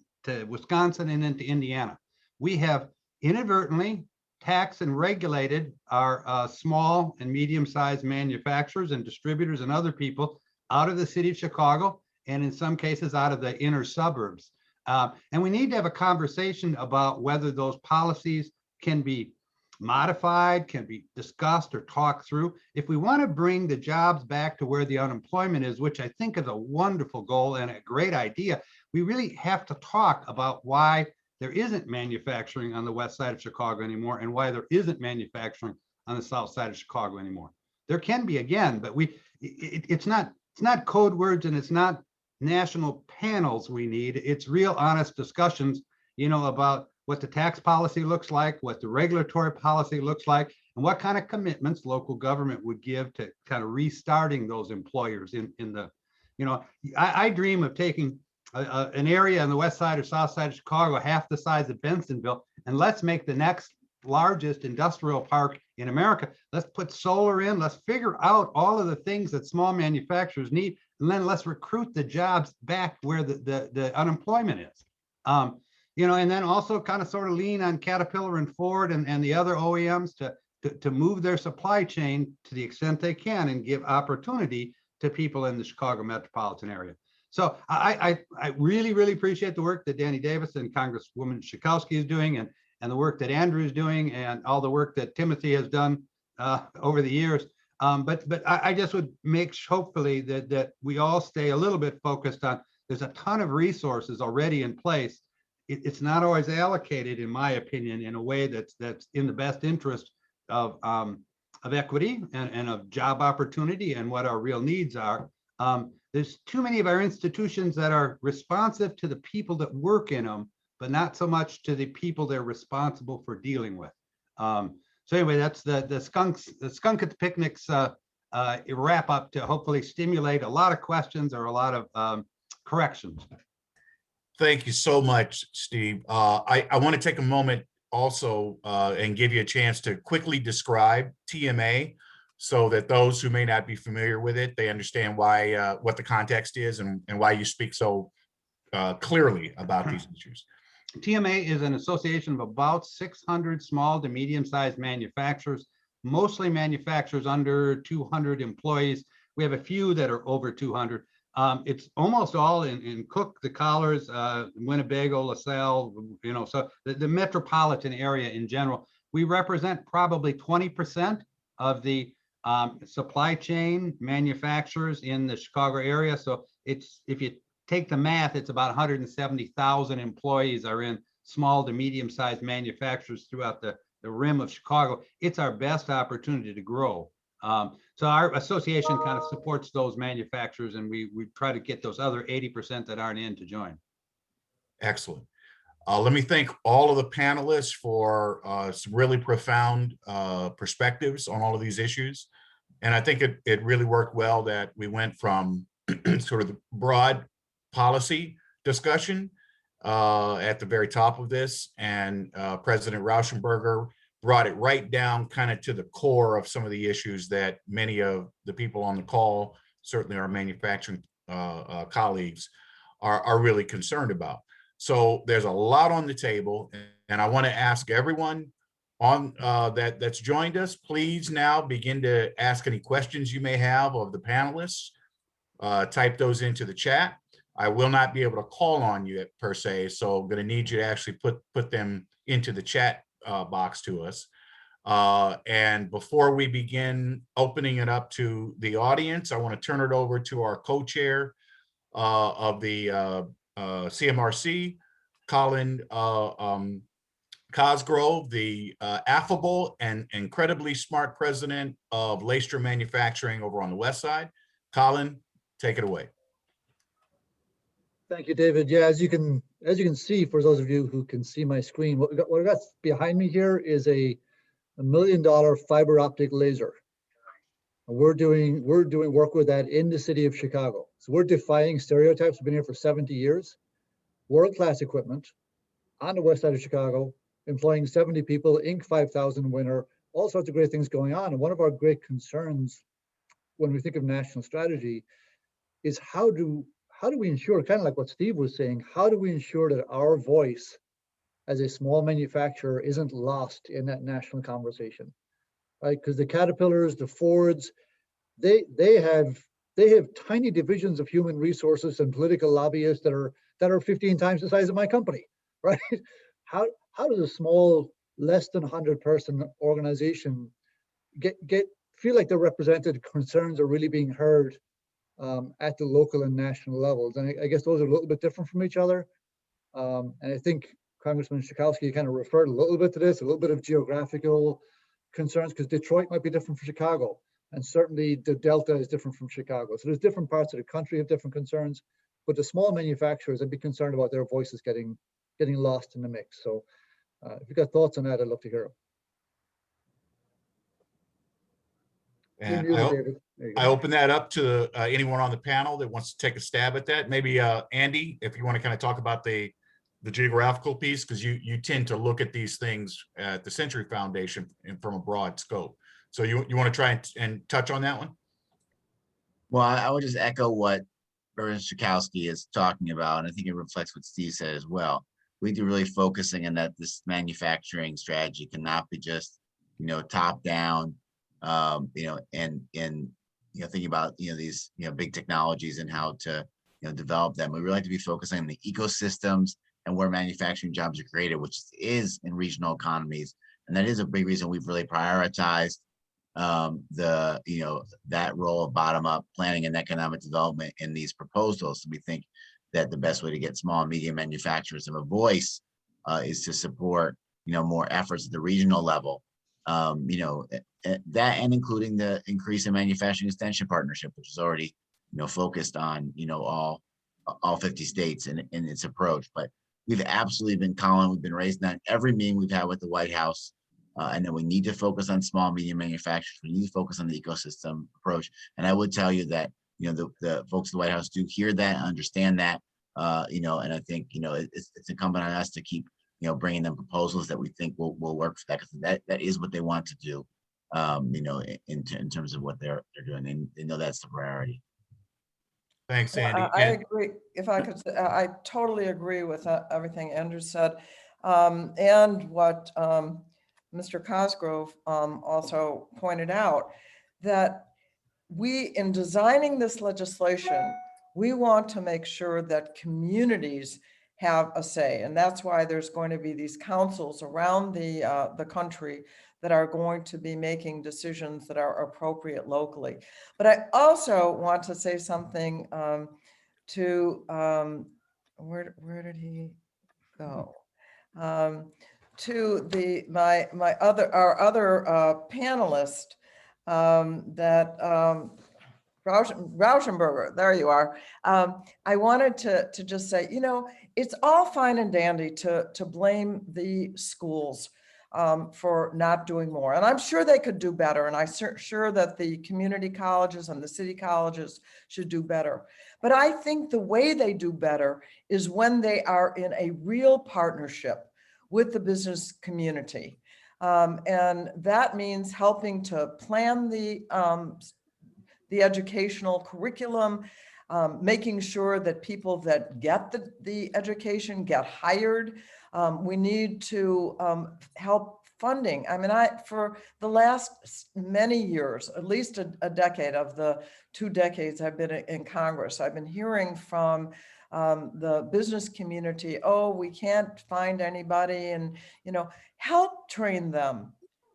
S8: Wisconsin and into Indiana. We have inadvertently taxed and regulated our small and medium-sized manufacturers and distributors and other people out of the city of Chicago and in some cases out of the inner suburbs. And we need to have a conversation about whether those policies can be modified, can be discussed or talked through. If we want to bring the jobs back to where the unemployment is, which I think is a wonderful goal and a great idea, we really have to talk about why there isn't manufacturing on the west side of Chicago anymore and why there isn't manufacturing on the south side of Chicago anymore. There can be again, but it's not code words and it's not national panels we need. It's real honest discussions, you know, about what the tax policy looks like, what the regulatory policy looks like, and what kind of commitments local government would give to kind of restarting those employers in the, you know, I dream of taking an area on the west side or south side of Chicago, half the size of Bensonville, and let's make the next largest industrial park in America. Let's put solar in, let's figure out all of the things that small manufacturers need, and then let's recruit the jobs back where the unemployment is. You know, and then also kind of sort of lean on Caterpillar and Ford and the other OEMs to move their supply chain to the extent they can and give opportunity to people in the Chicago metropolitan area. So I really, really appreciate the work that Danny Davis and Congresswoman Schakowsky is doing and the work that Andrew is doing and all the work that Timothy has done over the years. But I just would make hopefully that we all stay a little bit focused on, there's a ton of resources already in place. It's not always allocated, in my opinion, in a way that's in the best interest of equity and of job opportunity and what our real needs are. There's too many of our institutions that are responsive to the people that work in them, but not so much to the people they're responsible for dealing with. So anyway, that's the skunk at the picnics wrap up to hopefully stimulate a lot of questions or a lot of corrections.
S3: Thank you so much, Steve. I want to take a moment also and give you a chance to quickly describe TMA so that those who may not be familiar with it, they understand why what the context is and why you speak so clearly about these issues.
S8: TMA is an association of about 600 small to medium-sized manufacturers, mostly manufacturers under 200 employees. We have a few that are over 200. It's almost all in Cook, the Collars, Winnebago, LaSalle, you know, so the metropolitan area in general. We represent probably 20% of the supply chain manufacturers in the Chicago area. So it's, if you take the math, it's about 170,000 employees are in small to medium-sized manufacturers throughout the rim of Chicago. It's our best opportunity to grow. So our association kind of supports those manufacturers, and we try to get those other 80% that aren't in to join.
S3: Excellent. Let me thank all of the panelists for some really profound perspectives on all of these issues. And I think it really worked well that we went from sort of the broad policy discussion at the very top of this, and President Rauschenberger brought it right down kind of to the core of some of the issues that many of the people on the call, certainly our manufacturing colleagues, are really concerned about. So there's a lot on the table, and I want to ask everyone that's joined us, please now begin to ask any questions you may have of the panelists. Type those into the chat. I will not be able to call on you per se, so I'm going to need you to actually put them into the chat box to us. And before we begin opening it up to the audience, I want to turn it over to our co-chair of the CMRC, Colin Cosgrove, the affable and incredibly smart president of Leistra Manufacturing over on the West Side. Colin, take it away.
S2: Thank you, David. Yeah, as you can see, for those of you who can see my screen, what we got behind me here is a $1 million fiber optic laser. And we're doing work with that in the city of Chicago. So we're defying stereotypes. We've been here for 70 years. World-class equipment on the west side of Chicago, employing 70 people, Inc. 5000 winner, all sorts of great things going on. And one of our great concerns when we think of national strategy is how do we ensure, kind of like what Steve was saying, how do we ensure that our voice as a small manufacturer isn't lost in that national conversation, right? Because the Caterpillars, the Fords, they have tiny divisions of human resources and political lobbyists that are 15 times the size of my company, right? How does a small, less than 100-person organization feel like they're represented, concerns are really being heard at the local and national levels? And I guess those are a little bit different from each other. And I think Congressman Schakowsky kind of referred a little bit to this, a little bit of geographical concerns, because Detroit might be different from Chicago. And certainly the Delta is different from Chicago. So there's different parts of the country have different concerns, but the small manufacturers, I'd be concerned about their voices getting lost in the mix. So if you've got thoughts on that, I'd love to hear them.
S3: And I open that up to anyone on the panel that wants to take a stab at that. Maybe Andy, if you want to kind of talk about the geographical piece, because you tend to look at these things at the Century Foundation and from a broad scope. So you want to try and touch on that one?
S4: Well, I would just echo what Reverend Schakowsky is talking about, and I think it reflects what Steve said as well. We need to really focusing on that this manufacturing strategy cannot be just, top down, and thinking about, these, big technologies and how to, develop them. We really like to be focusing on the ecosystems and where manufacturing jobs are created, which is in regional economies. And that is a big reason we've really prioritized that role of bottom-up planning and economic development in these proposals. We think that the best way to get small and medium manufacturers of a voice is to support, more efforts at the regional level. That and including the increase in manufacturing extension partnership, which is already, focused on, all 50 states in its approach. But we've absolutely been calling, we've been raising that every meeting we've had with the White House. And then we need to focus on small, medium manufacturers. We need to focus on the ecosystem approach. And I would tell you that, the folks at the White House do hear that, understand that, and I think, it's incumbent on us to keep, bringing them proposals that we think will work for that, because that is what they want to do, in terms of what they're doing. And they know that's the priority.
S3: Thanks, Andy.
S7: I agree. If I could, I totally agree with everything Andrew said, and what Mr. Cosgrove also pointed out, that in designing this legislation, we want to make sure that communities have a say. And that's why there's going to be these councils around the country that are going to be making decisions that are appropriate locally. But I also want to say something to, where did he go? To our other panelist, that Rauschenberger, there you are. I wanted to just say, it's all fine and dandy to blame the schools for not doing more. And I'm sure they could do better. And I'm sure that the community colleges and the city colleges should do better. But I think the way they do better is when they are in a real partnership with the business community. And that means helping to plan the educational curriculum, making sure that people that get the education get hired. We need to help funding. I mean, for the last many years, at least a decade of the 2 decades I've been in Congress, I've been hearing from the business community, oh, we can't find anybody, and, you know, help train them,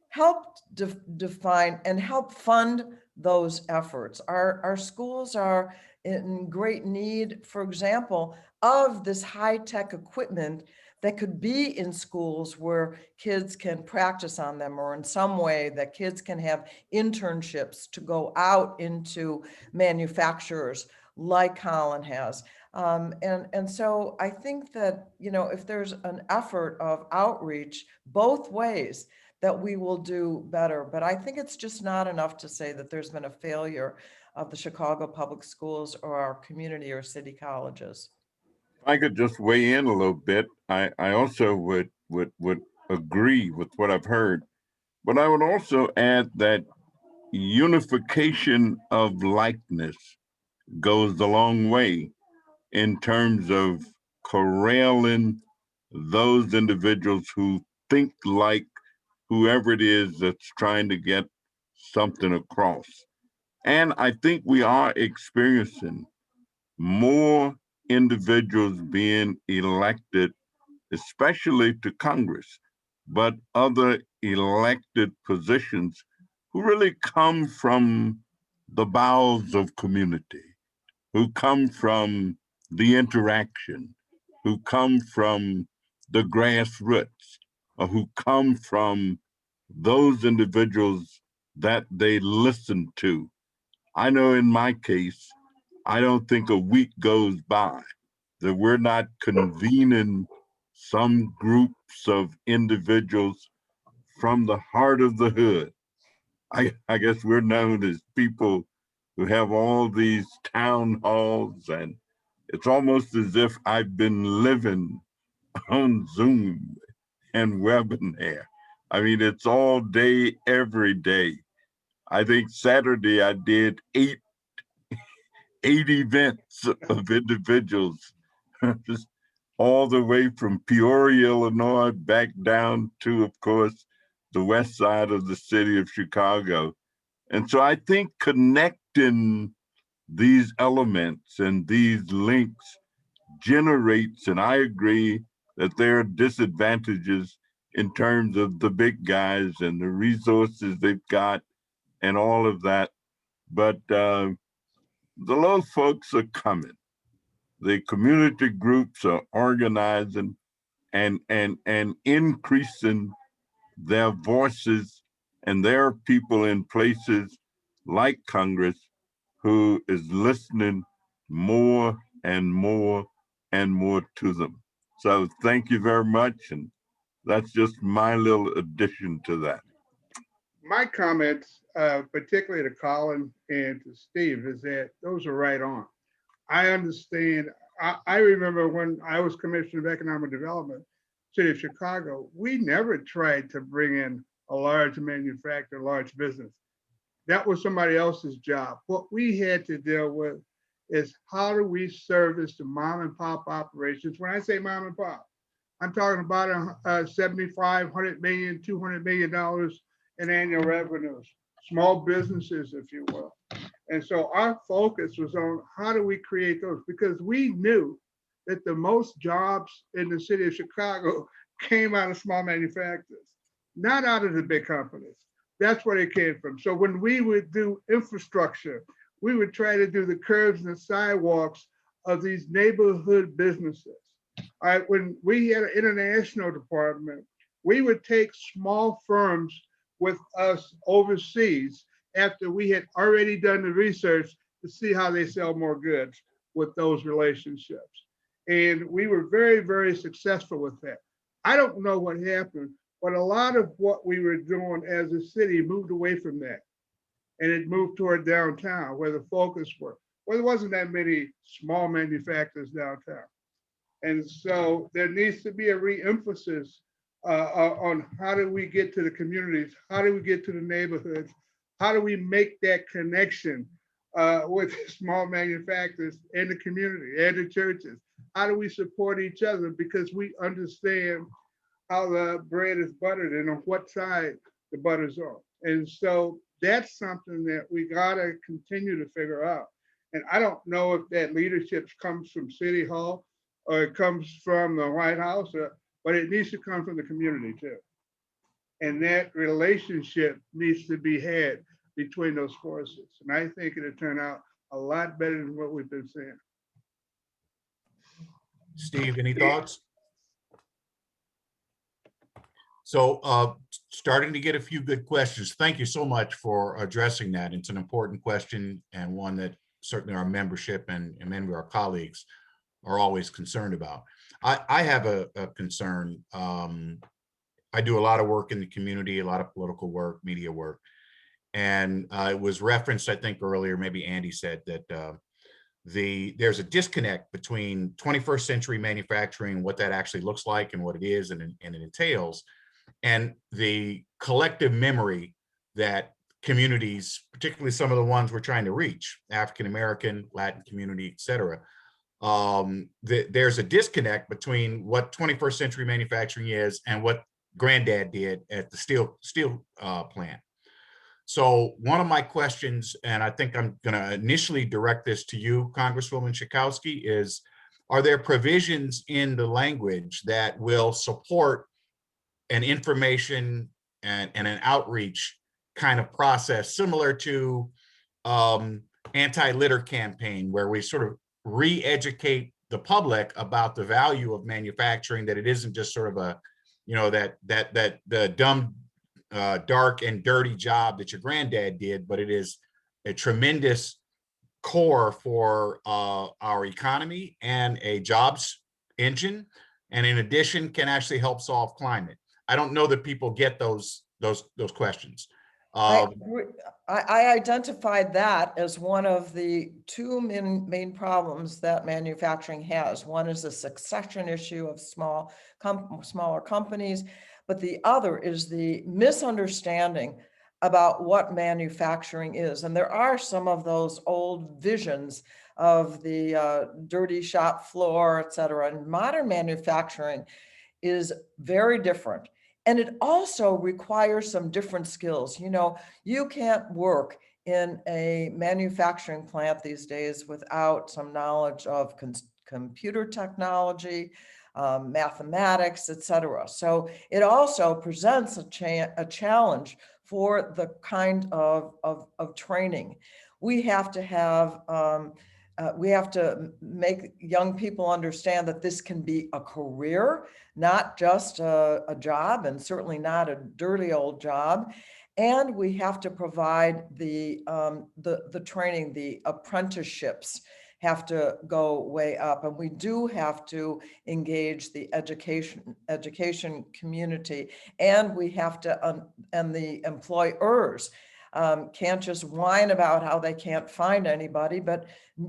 S7: help define and help fund those efforts. Our schools are in great need, for example, of this high-tech equipment that could be in schools where kids can practice on them, or in some way that kids can have internships to go out into manufacturers like Colin has. And so I think that, you know, if there's an effort of outreach both ways, that we will do better. But I think it's just not enough to say that there's been a failure of the Chicago public schools or our community or city colleges.
S6: If I could just weigh in a little bit, I also would agree with what I've heard, but I would also add that unification of likeness goes a long way in terms of corralling those individuals who think like whoever it is that's trying to get something across. And I think we are experiencing more individuals being elected, especially to Congress, but other elected positions who really come from the bowels of community, who come from the interaction, who come from the grassroots, or who come from those individuals that they listen to. I know in my case, I don't think a week goes by that we're not convening some groups of individuals from the heart of the hood. I guess we're known as people who have all these town halls, and it's almost as if I've been living on Zoom and webinar. I mean, it's all day, every day. I think Saturday I did eight events of individuals, just all the way from Peoria, Illinois, back down to, of course, the west side of the city of Chicago. And so I think connecting these elements and these links generates, and I agree that there are disadvantages in terms of the big guys and the resources they've got and all of that. But the little folks are coming. The community groups are organizing and increasing their voices, and there are people in places like Congress who is listening more and more and more to them. So thank you very much, and that's just my little addition to that.
S5: My comments, particularly to Colin and to Steve, is that those are right on. I understand. I remember when I was Commissioner of Economic Development, City of Chicago, we never tried to bring in a large manufacturer, large business. That was somebody else's job. What we had to deal with is how do we service the mom and pop operations? When I say mom and pop, I'm talking about $75, $100 million, $200 million in annual revenues, small businesses, if you will. And so our focus was on how do we create those, because we knew that the most jobs in the city of Chicago came out of small manufacturers, not out of the big companies. That's where they came from. So when we would do infrastructure, we would try to do the curbs and the sidewalks of these neighborhood businesses. All right, when we had an international department, we would take small firms with us overseas after we had already done the research to see how they sell more goods with those relationships. And we were very, very successful with that. I don't know what happened, but a lot of what we were doing as a city moved away from that. And it moved toward downtown where the focus were. Well, there wasn't that many small manufacturers downtown. And so there needs to be a re-emphasis on how do we get to the communities? How do we get to the neighborhoods? How do we make that connection with small manufacturers and the community and the churches? How do we support each other? Because we understand how the bread is buttered and on what side the butter's on. And so that's something that we gotta continue to figure out. And I don't know if that leadership comes from City Hall or it comes from the White House, but it needs to come from the community too. And that relationship needs to be had between those forces. And I think it'll turn out a lot better than what we've been seeing.
S3: Steve, any thoughts? So starting to get a few good questions. Thank you so much for addressing that. It's an important question and one that certainly our membership and many of our colleagues are always concerned about. I have a concern. I do a lot of work in the community, a lot of political work, media work. And it was referenced, I think earlier, maybe Andy said that there's a disconnect between 21st century manufacturing, what that actually looks like and what it is and it entails, and the collective memory that communities, particularly some of the ones we're trying to reach, African-American, Latin community, et cetera, there's a disconnect between what 21st century manufacturing is and what Granddad did at the steel plant. So one of my questions, and I think I'm going to initially direct this to you, Congresswoman Schakowsky, is, are there provisions in the language that will support an information and an outreach kind of process similar to anti-litter campaign, where we sort of re-educate the public about the value of manufacturing, that it isn't just sort of a, you know, that the dumb, dark and dirty job that your granddad did, but it is a tremendous core for our economy and a jobs engine, and in addition can actually help solve climate. I don't know that people get those questions.
S7: I identified that as one of the two main problems that manufacturing has. One is a succession issue of smaller companies, but the other is the misunderstanding about what manufacturing is. And there are some of those old visions of the dirty shop floor, et cetera. And modern manufacturing is very different. And it also requires some different skills. You know, you can't work in a manufacturing plant these days without some knowledge of computer technology, mathematics, et cetera. So it also presents a challenge for the kind of training. We have to have we have to make young people understand that this can be a career, not just a job, and certainly not a dirty old job. And we have to provide the training, the apprenticeships have to go way up. And we do have to engage the education community, and we have to, and the employers can't just whine about how they can't find anybody, but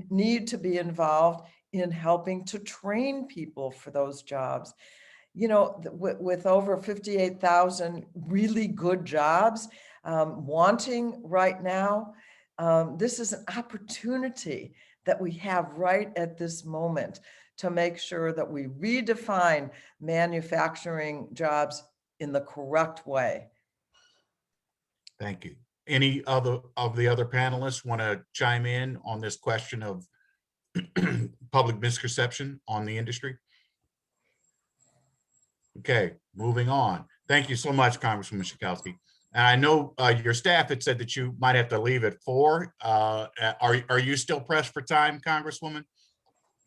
S7: need to be involved in helping to train people for those jobs. You know, with over 58,000 really good jobs wanting right now, this is an opportunity that we have right at this moment to make sure that we redefine manufacturing jobs in the correct way.
S3: Thank you. Any other of the other panelists want to chime in on this question of public misconception on the industry? Okay, moving on. Thank you so much, Congresswoman Schakowsky. And I know your staff had said that you might have to leave at 4. Are you still pressed for time, Congresswoman?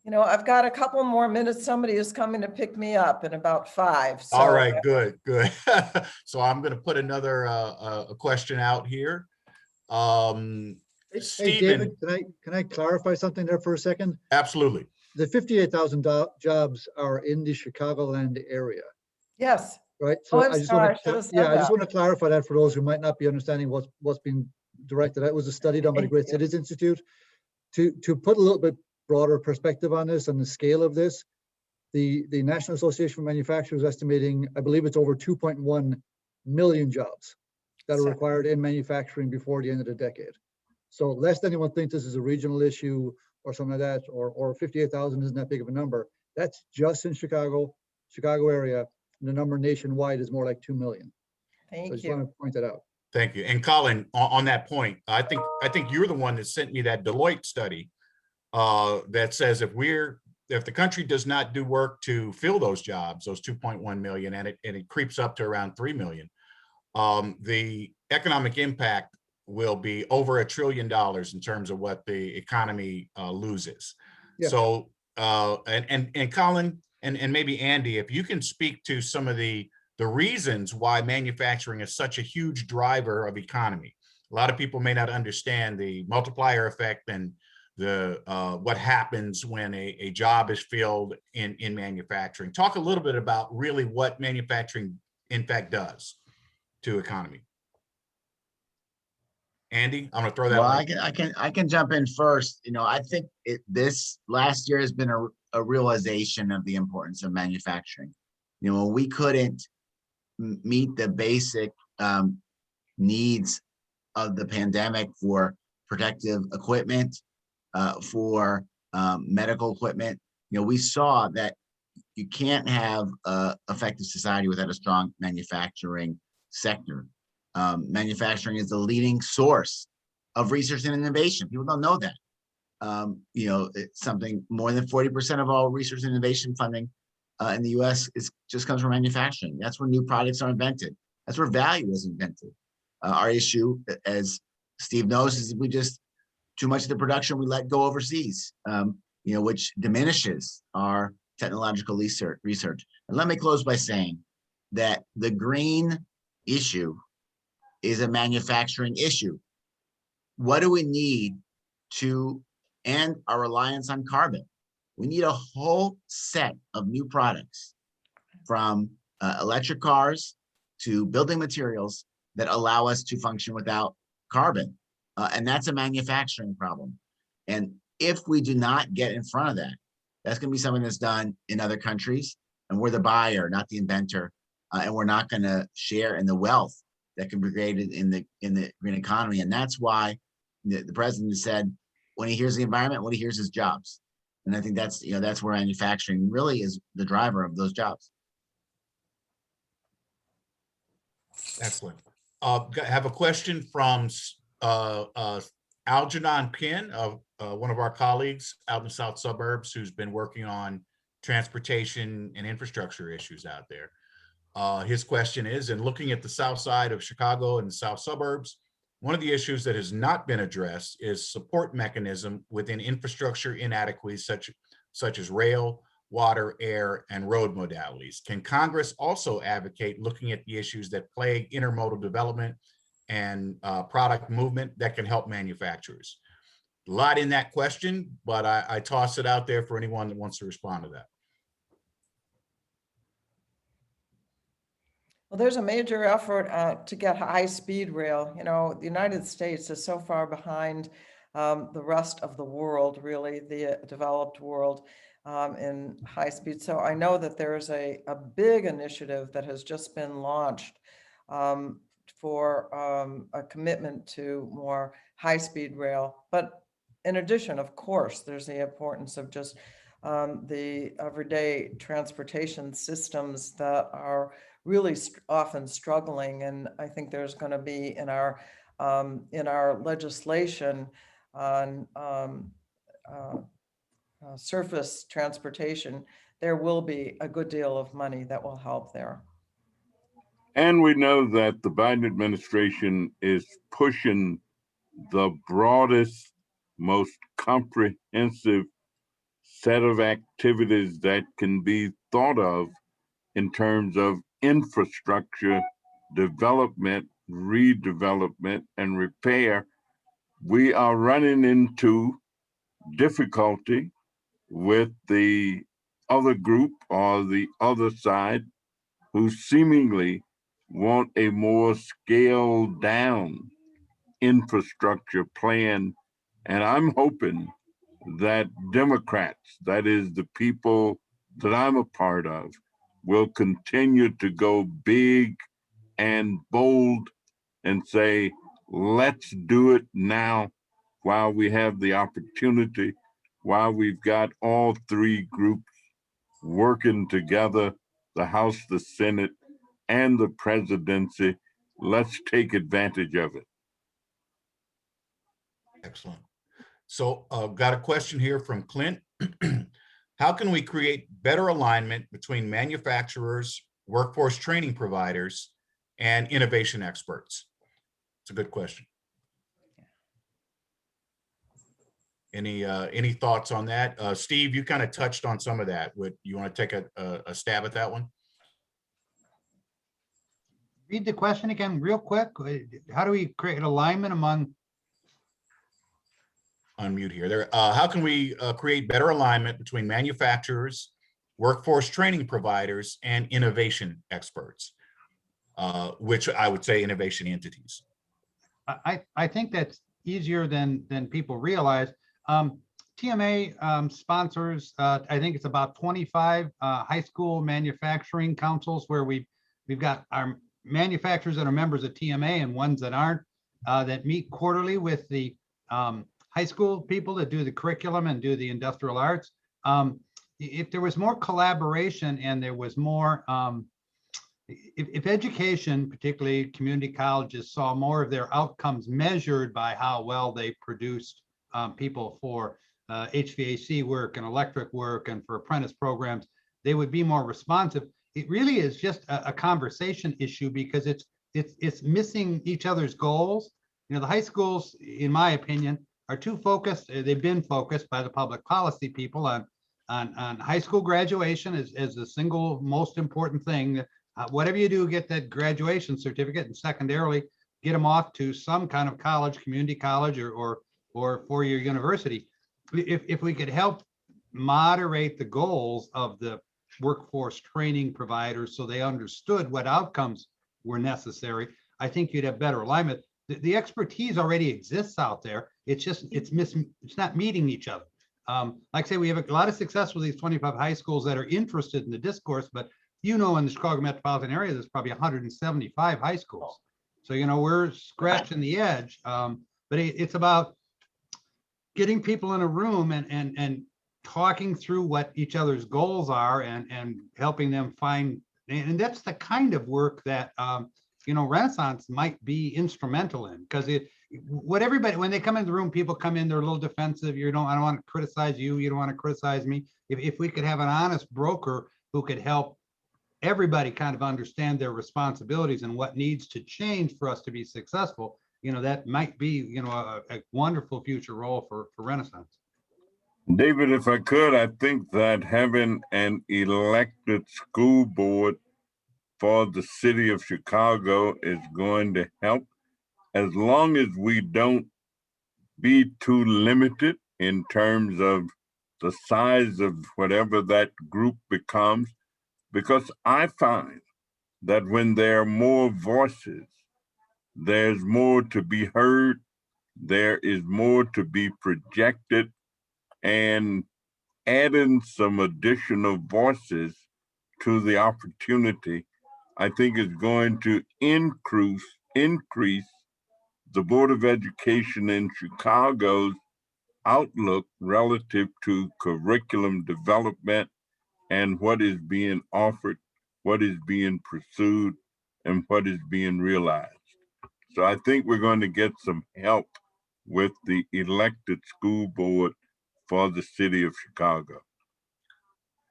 S7: You know, I've got a couple more minutes. Somebody is coming to pick me up in about 5. So.
S3: All right, good. So I'm going to put another a question out here.
S2: Hey,
S3: Stephen,
S2: David, can I clarify something there for a second?
S3: absolutely.
S2: The 58,000 jobs are in the Chicagoland area,
S7: Yes.
S2: right?
S7: Oh,
S2: So
S7: I'm
S2: I just
S7: sorry,
S2: want
S7: I should have
S2: to,
S7: said
S2: yeah, I just
S7: that.
S2: want to clarify that for those who might not be understanding what's being directed. That was a study done by the
S7: Thank
S2: Great
S7: you.
S2: Cities Institute. To put a little bit broader perspective on this and the scale of this, the National Association for Manufacturers is estimating, I believe it's over 2.1 million jobs that are required in manufacturing before the end of the decade. So lest anyone think this is a regional issue or something like that, or 58,000 isn't that big of a number. That's just in Chicago area. The number nationwide is more like 2 million. I
S7: Thank
S2: just want
S7: you.
S2: to point that out.
S3: Thank you. And Colin, on that point, I think you're the one that sent me that Deloitte study that says if the country does not do work to fill those jobs, those 2.1 million, and it creeps up to around 3 million, the economic impact will be over $1 trillion in terms of what the economy loses.
S2: Yeah.
S3: So, and Colin, and maybe Andy, if you can speak to some of the reasons why manufacturing is such a huge driver of economy. A lot of people may not understand the multiplier effect and the what happens when a job is filled in manufacturing. Talk a little bit about really what manufacturing in fact does to economy. Andy, I'm gonna throw that.
S4: Well,
S3: one.
S4: I can jump in first. You know, I think this last year has been a realization of the importance of manufacturing. You know, we couldn't meet the basic needs of the pandemic for protective equipment, for medical equipment. You know, we saw that you can't have an effective society without a strong manufacturing sector. Manufacturing is the leading source of research and innovation. People don't know that. You know, it's something more than 40% of all research and innovation funding in the US just comes from manufacturing. That's where new products are invented. That's where value is invented. Our issue, as Steve knows, is too much of the production we let go overseas, you know, which diminishes our technological research. And let me close by saying that the green issue is a manufacturing issue. What do we need to end our reliance on carbon? We need a whole set of new products, from electric cars to building materials, that allow us to function without carbon. And that's a manufacturing problem. And if we do not get in front of that, that's going to be something that's done in other countries. And we're the buyer, not the inventor. And we're not going to share in the wealth that can be created in the green economy. And that's why the president said, when he hears the environment, what he hears is jobs. And I think that's, you know, that's where manufacturing really is the driver of those jobs.
S3: Excellent. Have a question from Algernon Pin, one of our colleagues out in the south suburbs, who's been working on transportation and infrastructure issues out there. His question is, in looking at the south side of Chicago and the south suburbs, one of the issues that has not been addressed is support mechanism within infrastructure inadequacies such as rail, water, air, and road modalities. Can Congress also advocate looking at the issues that plague intermodal development and product movement that can help manufacturers? A lot in that question, but I toss it out there for anyone that wants to respond to that.
S7: Well, there's a major effort to get high-speed rail. You know, the United States is so far behind the rest of the world, really, the developed world, in high speed. So I know that there's a big initiative that has just been launched for a commitment to more high-speed rail. But in addition, of course, there's the importance of just the everyday transportation systems that are really often struggling. And I think there's going to be in our legislation on surface transportation, there will be a good deal of money that will help there.
S6: And we know that the Biden administration is pushing the broadest, most comprehensive set of activities that can be thought of in terms of infrastructure development, redevelopment, and repair. We are running into difficulty with the other group or the other side, who seemingly want a more scaled down infrastructure plan. And I'm hoping that Democrats, that is the people that I'm a part of, will continue to go big and bold and say, let's do it now while we have the opportunity, while we've got all three groups working together the House, the Senate, and the presidency. Let's take advantage of it.
S3: Excellent. So got a question here from Clint. How can we create better alignment between manufacturers, workforce training providers, and innovation experts? It's a good question. Any thoughts on that? Steve, you kind of touched on some of that. Would you want to take a stab at that one?
S8: Read the question again real quick. How do we create alignment among?
S3: Unmute here. How can we create better alignment between manufacturers, workforce training providers, and innovation experts, which I would say innovation entities?
S8: I think that's easier than people realize. TMA sponsors, I think it's about 25 high school manufacturing councils where we've got our manufacturers that are members of TMA and ones that aren't, that meet quarterly with the high school people that do the curriculum and do the industrial arts. If there was more collaboration and there was more, if education, particularly community colleges, saw more of their outcomes measured by how well they produced people for HVAC work and electric work and for apprentice programs, they would be more responsive. It really is just a conversation issue because it's missing each other's goals. You know, the high schools, in my opinion, are too focused. They've been focused by the public policy people on high school graduation as the single most important thing. Whatever you do, get that graduation certificate, and secondarily, get them off to some kind of college, community college, or four-year university. If we could help moderate the goals of the workforce training providers so they understood what outcomes were necessary, I think you'd have better alignment. The expertise already exists out there. It's just it's not meeting each other. Like I say, we have a lot of success with these 25 high schools that are interested in the discourse, but you know, in the Chicago metropolitan area, there's probably 175 high schools. So, you know, we're scratching the edge, but it's about getting people in a room and talking through what each other's goals are and helping them find, and that's the kind of work that, you know, Renaissance might be instrumental in, because what everybody, when they come in the room, people come in, they're a little defensive. I don't want to criticize you. You don't want to criticize me. If we could have an honest broker who could help everybody kind of understand their responsibilities and what needs to change for us to be successful, you know, that might be, you know, a wonderful future role for Renaissance.
S6: David, if I could, I think that having an elected school board for the city of Chicago is going to help, as long as we don't be too limited in terms of the size of whatever that group becomes. Because I find that when there are more voices, there's more to be heard, there is more to be projected, and adding some additional voices to the opportunity, I think is going to increase the Board of Education in Chicago's outlook relative to curriculum development and what is being offered, what is being pursued, and what is being realized. So I think we're going to get some help with the elected school board for the city of Chicago.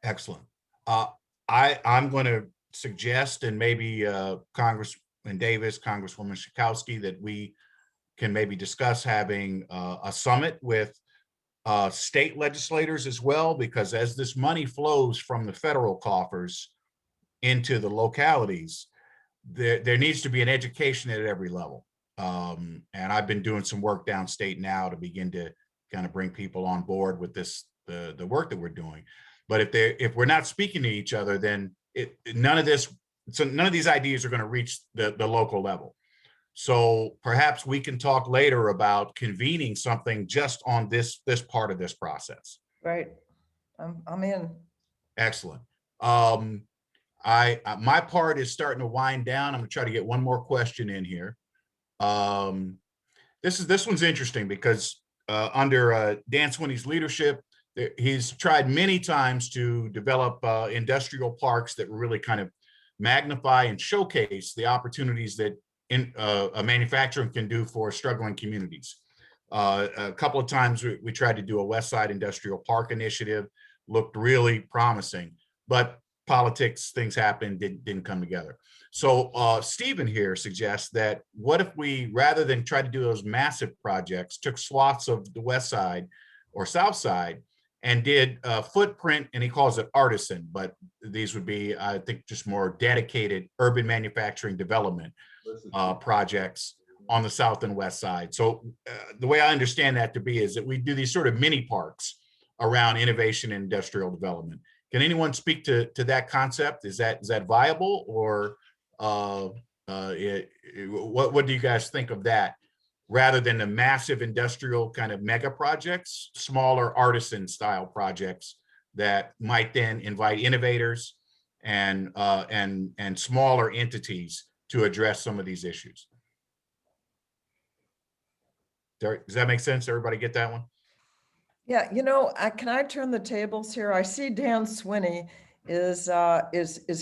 S3: Excellent. I'm going to suggest, and maybe Congressman Davis, Congresswoman Schakowsky, that we can maybe discuss having a summit with state legislators as well, because as this money flows from the federal coffers into the localities, there needs to be an education at every level. And I've been doing some work downstate now to begin to kind of bring people on board with this, the work that we're doing. But if we're not speaking to each other, then none of these ideas are going to reach the local level. So perhaps we can talk later about convening something just on this part of this process.
S7: Right. I'm in.
S3: Excellent. My part is starting to wind down. I'm gonna try to get one more question in here. This one's interesting because under Dan Swinney's leadership, he's tried many times to develop industrial parks that really kind of magnify and showcase the opportunities that a manufacturing can do for struggling communities. A couple of times we tried to do a West Side Industrial Park initiative, looked really promising, but politics, things happened, didn't come together. So Stephen here suggests that what if we, rather than try to do those massive projects, took swaths of the West Side or South Side and did a footprint, and he calls it artisan, but these would be, I think, just more dedicated urban manufacturing development projects on the South and West Side. So the way I understand that to be is that we do these sort of mini parks around innovation and industrial development. Can anyone speak to that concept? Is that viable, or what do you guys think of that? Rather than the massive industrial kind of mega projects, smaller artisan style projects that might then invite innovators and smaller entities to address some of these issues. Does that make sense? Everybody get that one?
S7: Yeah, can I turn the tables here? I see Dan Swinney is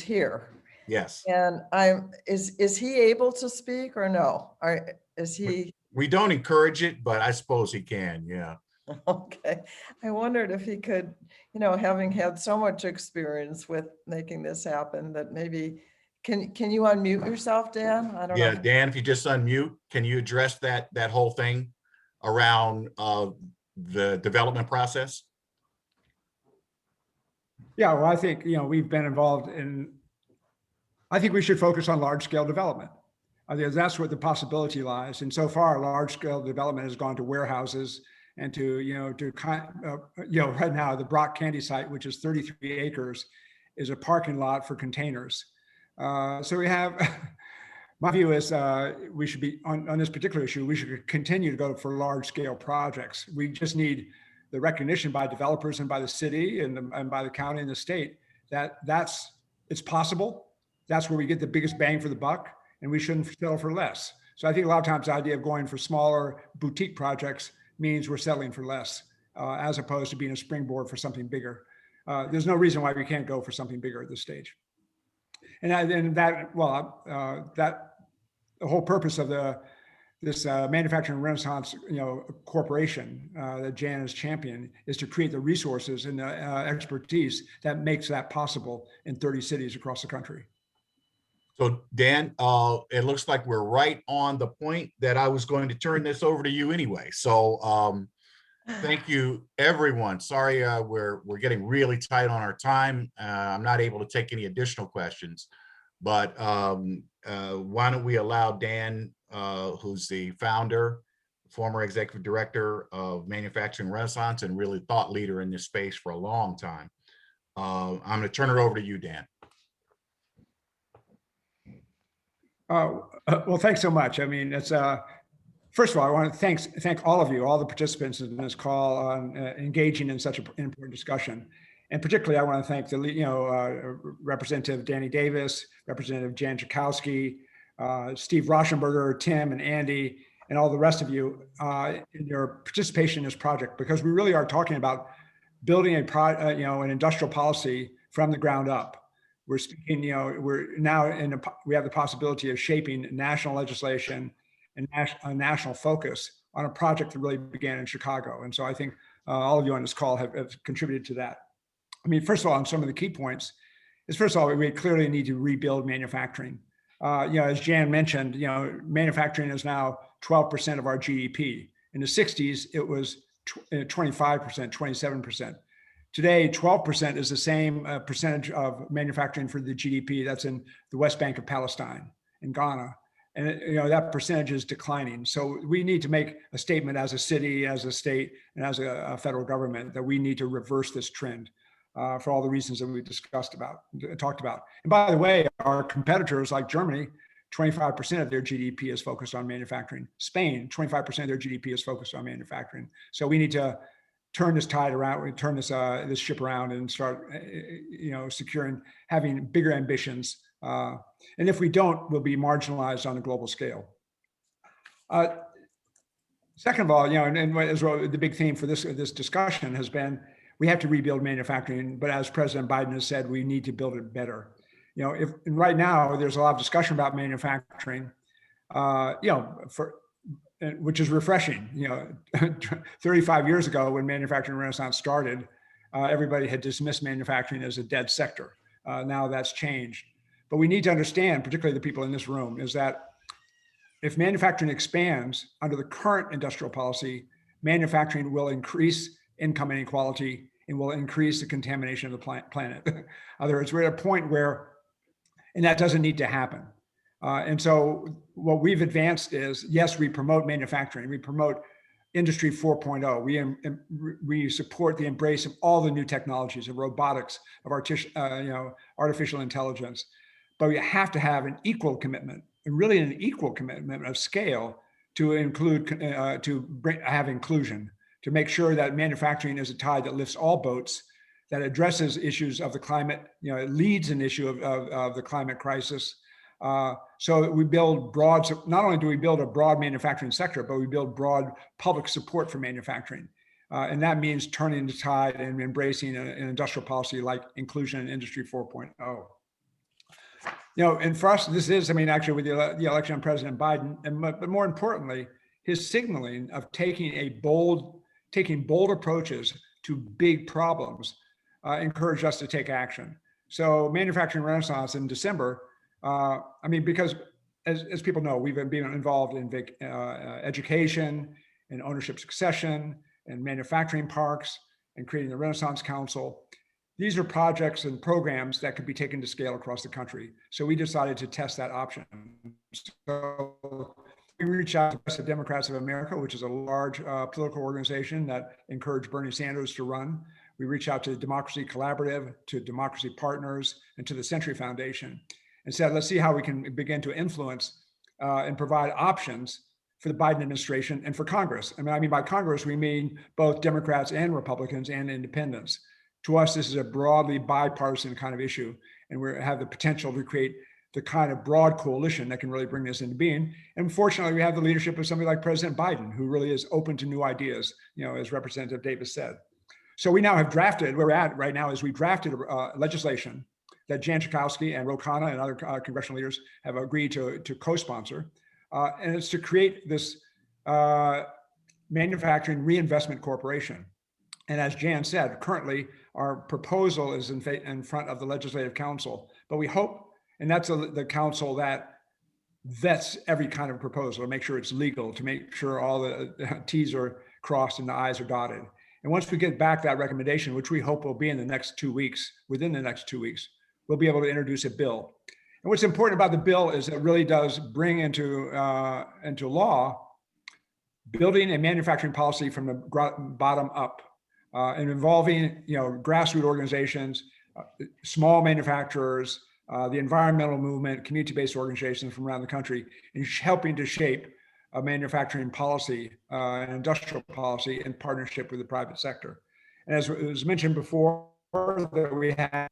S7: here.
S3: Yes.
S7: And is he able to speak or no? Is he?
S3: We don't encourage it, but I suppose he can, yeah.
S7: Okay. I wondered if he could, having had so much experience with making this happen, that maybe, can you unmute yourself, Dan? I don't know.
S3: Yeah, Dan, if you just unmute, can you address that whole thing around the development process?
S9: Yeah, well, I think, we've been involved in, I think we should focus on large scale development. I think that's where the possibility lies. And so far, large scale development has gone to warehouses and to, right now the Brock Candy site, which is 33 acres, is a parking lot for containers. So we have, my view is we should be, on this particular issue, we should continue to go for large scale projects. We just need the recognition by developers and by the city and by the county and the state that it's possible. That's where we get the biggest bang for the buck, and we shouldn't settle for less. So I think a lot of times the idea of going for smaller boutique projects means we're settling for less, as opposed to being a springboard for something bigger. There's no reason why we can't go for something bigger at this stage. And the whole purpose of this manufacturing renaissance, corporation that Jan has championed is to create the resources and the expertise that makes that possible in 30 cities across the country.
S3: So Dan, it looks like we're right on the point that I was going to turn this over to you anyway. So thank you, everyone. Sorry, we're getting really tight on our time. I'm not able to take any additional questions, but why don't we allow Dan, who's the founder, former executive director of Manufacturing Renaissance, and really thought leader in this space for a long time. I'm going to turn it over to you, Dan.
S9: Well, thanks so much. I mean, it's first of all, I want to thank all of you, all the participants in this call on engaging in such an important discussion. And particularly, I want to thank the Representative Danny Davis, Representative Jan Schakowsky, Steve Rauschenberger, Tim and Andy, and all the rest of you in your participation in this project, because we really are talking about building an industrial policy from the ground up. We're speaking, we're now we have the possibility of shaping national legislation and a national focus on a project that really began in Chicago. And so I think all of you on this call have contributed to that. I mean, first of all, on some of the key points is, first of all, we clearly need to rebuild manufacturing. As Jan mentioned, manufacturing is now 12% of our GDP. In the 60s, it was 25%, 27%. Today, 12% is the same percentage of manufacturing for the GDP that's in the West Bank of Palestine, in Ghana. And that percentage is declining. So we need to make a statement as a city, as a state, and as a federal government that we need to reverse this trend for all the reasons that we talked about. And by the way, our competitors like Germany, 25% of their GDP is focused on manufacturing. Spain, 25% of their GDP is focused on manufacturing. So we need to turn this tide around, we turn this ship around and start, securing, having bigger ambitions. And if we don't, we'll be marginalized on a global scale. Second of all, and as well, the big theme for this discussion has been, we have to rebuild manufacturing, but as President Biden has said, we need to build it better. You know, if right now there's a lot of discussion about manufacturing, you know, which is refreshing. You know, 35 years ago when manufacturing renaissance started, everybody had dismissed manufacturing as a dead sector. Now that's changed. But we need to understand, particularly the people in this room, is that if manufacturing expands under the current industrial policy, manufacturing will increase income inequality and will increase the contamination of the planet. In other words, we're at a point where, and that doesn't need to happen. And so what we've advanced is, yes, we promote manufacturing, we promote Industry 4.0. We support the embrace of all the new technologies of robotics, of artificial intelligence, but we have to have an equal commitment, and really an equal commitment of scale to include, have inclusion, to make sure that manufacturing is a tide that lifts all boats, that addresses issues of the climate, you know, it leads an issue of the climate crisis. So that we build broad, not only do we build a broad manufacturing sector, but we build broad public support for manufacturing. And that means turning the tide and embracing an industrial policy like inclusion in Industry 4.0. You know, and for us, this is, I mean, actually with the election of President Biden, but more importantly, his signaling of taking bold approaches to big problems encouraged us to take action. So manufacturing renaissance in December, I mean, because as people know, we've been involved in education and ownership succession and manufacturing parks and creating the Renaissance Council. These are projects and programs that could be taken to scale across the country. So we decided to test that option. So we reached out to Progressive Democrats of America, which is a large political organization that encouraged Bernie Sanders to run. We reached out to Democracy Collaborative, to Democracy Partners, and to the Century Foundation, and said, let's see how we can begin to influence and provide options for the Biden administration and for Congress. I mean by Congress, we mean both Democrats and Republicans and independents. To us, this is a broadly bipartisan kind of issue, and we have the potential to create the kind of broad coalition that can really bring this into being. And fortunately, we have the leadership of somebody like President Biden, who really is open to new ideas, you know, as Representative Davis said. So we now have drafted, where we're at right now is we drafted legislation that Jan Schakowsky and Ro Khanna and other congressional leaders have agreed to co-sponsor. And it's to create this manufacturing reinvestment corporation. And as Jan said, currently our proposal is in front of the Legislative Council, but we hope, and that's the council that vets every kind of proposal to make sure it's legal, to make sure all the T's are crossed and the I's are dotted. And once we get back that recommendation, which we hope will be in the next 2 weeks, within the next 2 weeks, we'll be able to introduce a bill. And what's important about the bill is it really does bring into law building a manufacturing policy from the bottom up, and involving, you know, grassroots organizations, small manufacturers, the environmental movement, community-based organizations from around the country, and helping to shape a manufacturing policy, an industrial policy in partnership with the private sector. And as was mentioned before, that we have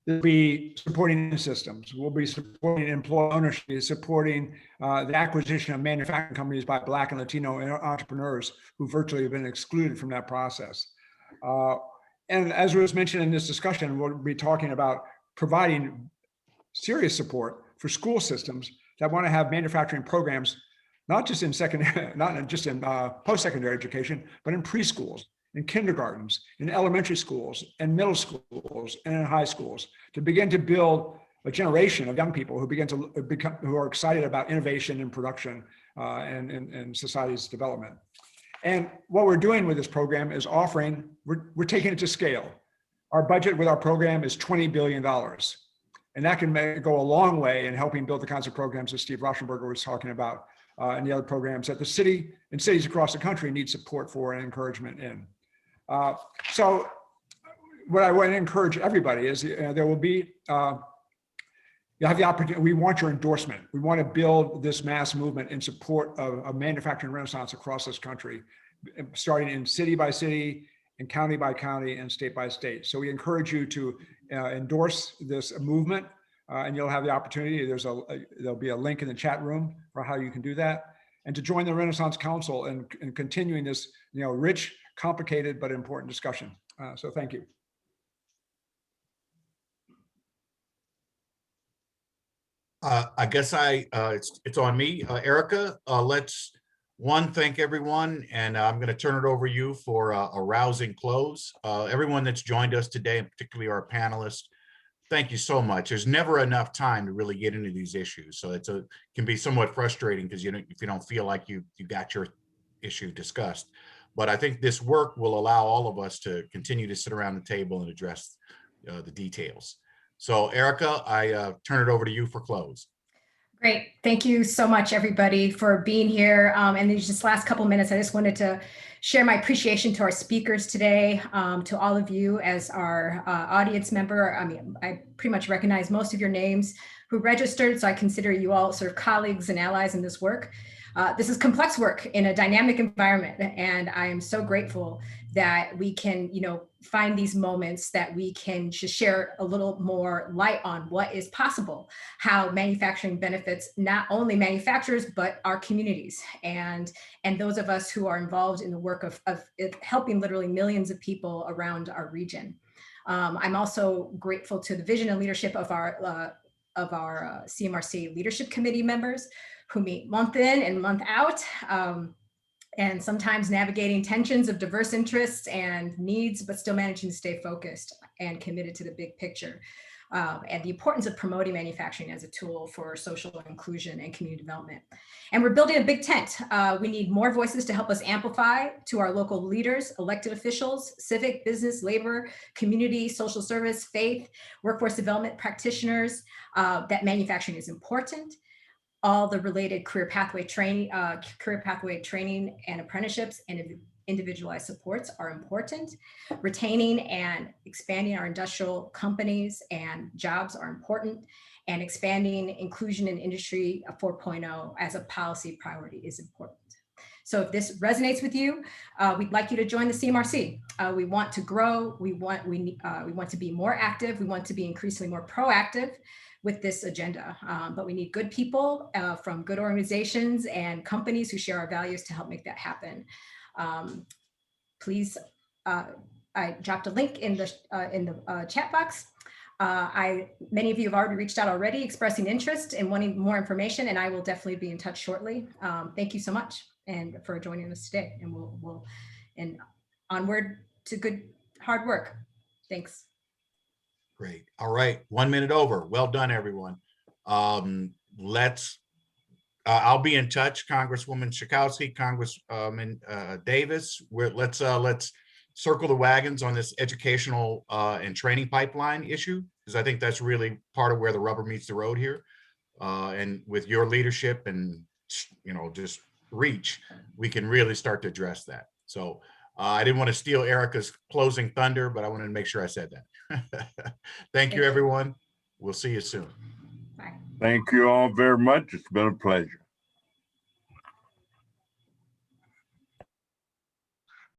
S9: We'll be supporting systems. We'll be supporting employee ownership, supporting the acquisition of manufacturing companies by Black and Latino entrepreneurs who virtually have been excluded from that process. And as was mentioned in this discussion, we'll be talking about providing serious support for school systems that want to have manufacturing programs, not just in post-secondary education, but in preschools, in kindergartens, in elementary schools, and middle schools, and in high schools, to begin to build a generation of young people who begin to who are excited about innovation and production and society's development. And what we're doing with this program is offering, we're taking it to scale. Our budget with our program is $20 billion. And that can go a long way in helping build the kinds of programs that Steve Rauschenberger was talking about and the other programs that the city and cities across the country need support for and encouragement in. So what I want to encourage everybody is there will be, you'll have the opportunity, we want your endorsement. We want to build this mass movement in support of a manufacturing renaissance across this country, starting in city by city and county by county and state by state. So we encourage you to endorse this movement and you'll have the opportunity. There'll be a link in the chat room for how you can do that, and to join the Renaissance Council and continuing this, rich, complicated, but important discussion. So thank you.
S3: I guess it's on me. Erica, let's thank everyone, and I'm going to turn it over to you for a rousing close. Everyone that's joined us today, and particularly our panelists, thank you so much. There's never enough time to really get into these issues, so can be somewhat frustrating because if you don't feel like you got your issue discussed. But I think this work will allow all of us to continue to sit around the table and address the details. So Erica, I turn it over to you for close.
S10: Great. Thank you so much, everybody, for being here. And these just last couple minutes, I just wanted to share my appreciation to our speakers today, to all of you as our audience member. I mean, I pretty much recognize most of your names who registered, so I consider you all sort of colleagues and allies in this work. This is complex work in a dynamic environment, and I am so grateful that we can, find these moments that we can just share a little more light on what is possible, how manufacturing benefits not only manufacturers, but our communities and those of us who are involved in the work of helping literally millions of people around our region. I'm also grateful to the vision and leadership of our CMRC Leadership Committee members who meet month in and month out, and sometimes navigating tensions of diverse interests and needs, but still managing to stay focused and committed to the big picture, and the importance of promoting manufacturing as a tool for social inclusion and community development. And we're building a big tent. We need more voices to help us amplify to our local leaders, elected officials, civic, business, labor, community, social service, faith, workforce development practitioners, that manufacturing is important. All the related career pathway training and apprenticeships and individualized supports are important. Retaining and expanding our industrial companies and jobs are important, and expanding inclusion in Industry 4.0 as a policy priority is important. So if this resonates with you, we'd like you to join the CMRC. We want to grow. We want to be more active. We want to be increasingly more proactive with this agenda, but we need good people from good organizations and companies who share our values to help make that happen. Please, I dropped a link in the chat box. Many of you have already reached out already, expressing interest and wanting more information, and I will definitely be in touch shortly. Thank you so much and for joining us today, and we'll onward to good hard work. Thanks.
S3: Great. All right. 1 minute over. Well done, everyone. I'll be in touch, Congresswoman Schakowsky, Congressman Davis. Let's circle the wagons on this educational and training pipeline issue, because I think that's really part of where the rubber meets the road here. And with your leadership and just reach, we can really start to address that. So I didn't want to steal Erica's closing thunder, but I wanted to make sure I said that. Thank you, everyone. We'll see you soon.
S10: Bye.
S6: Thank you all very much. It's been a pleasure.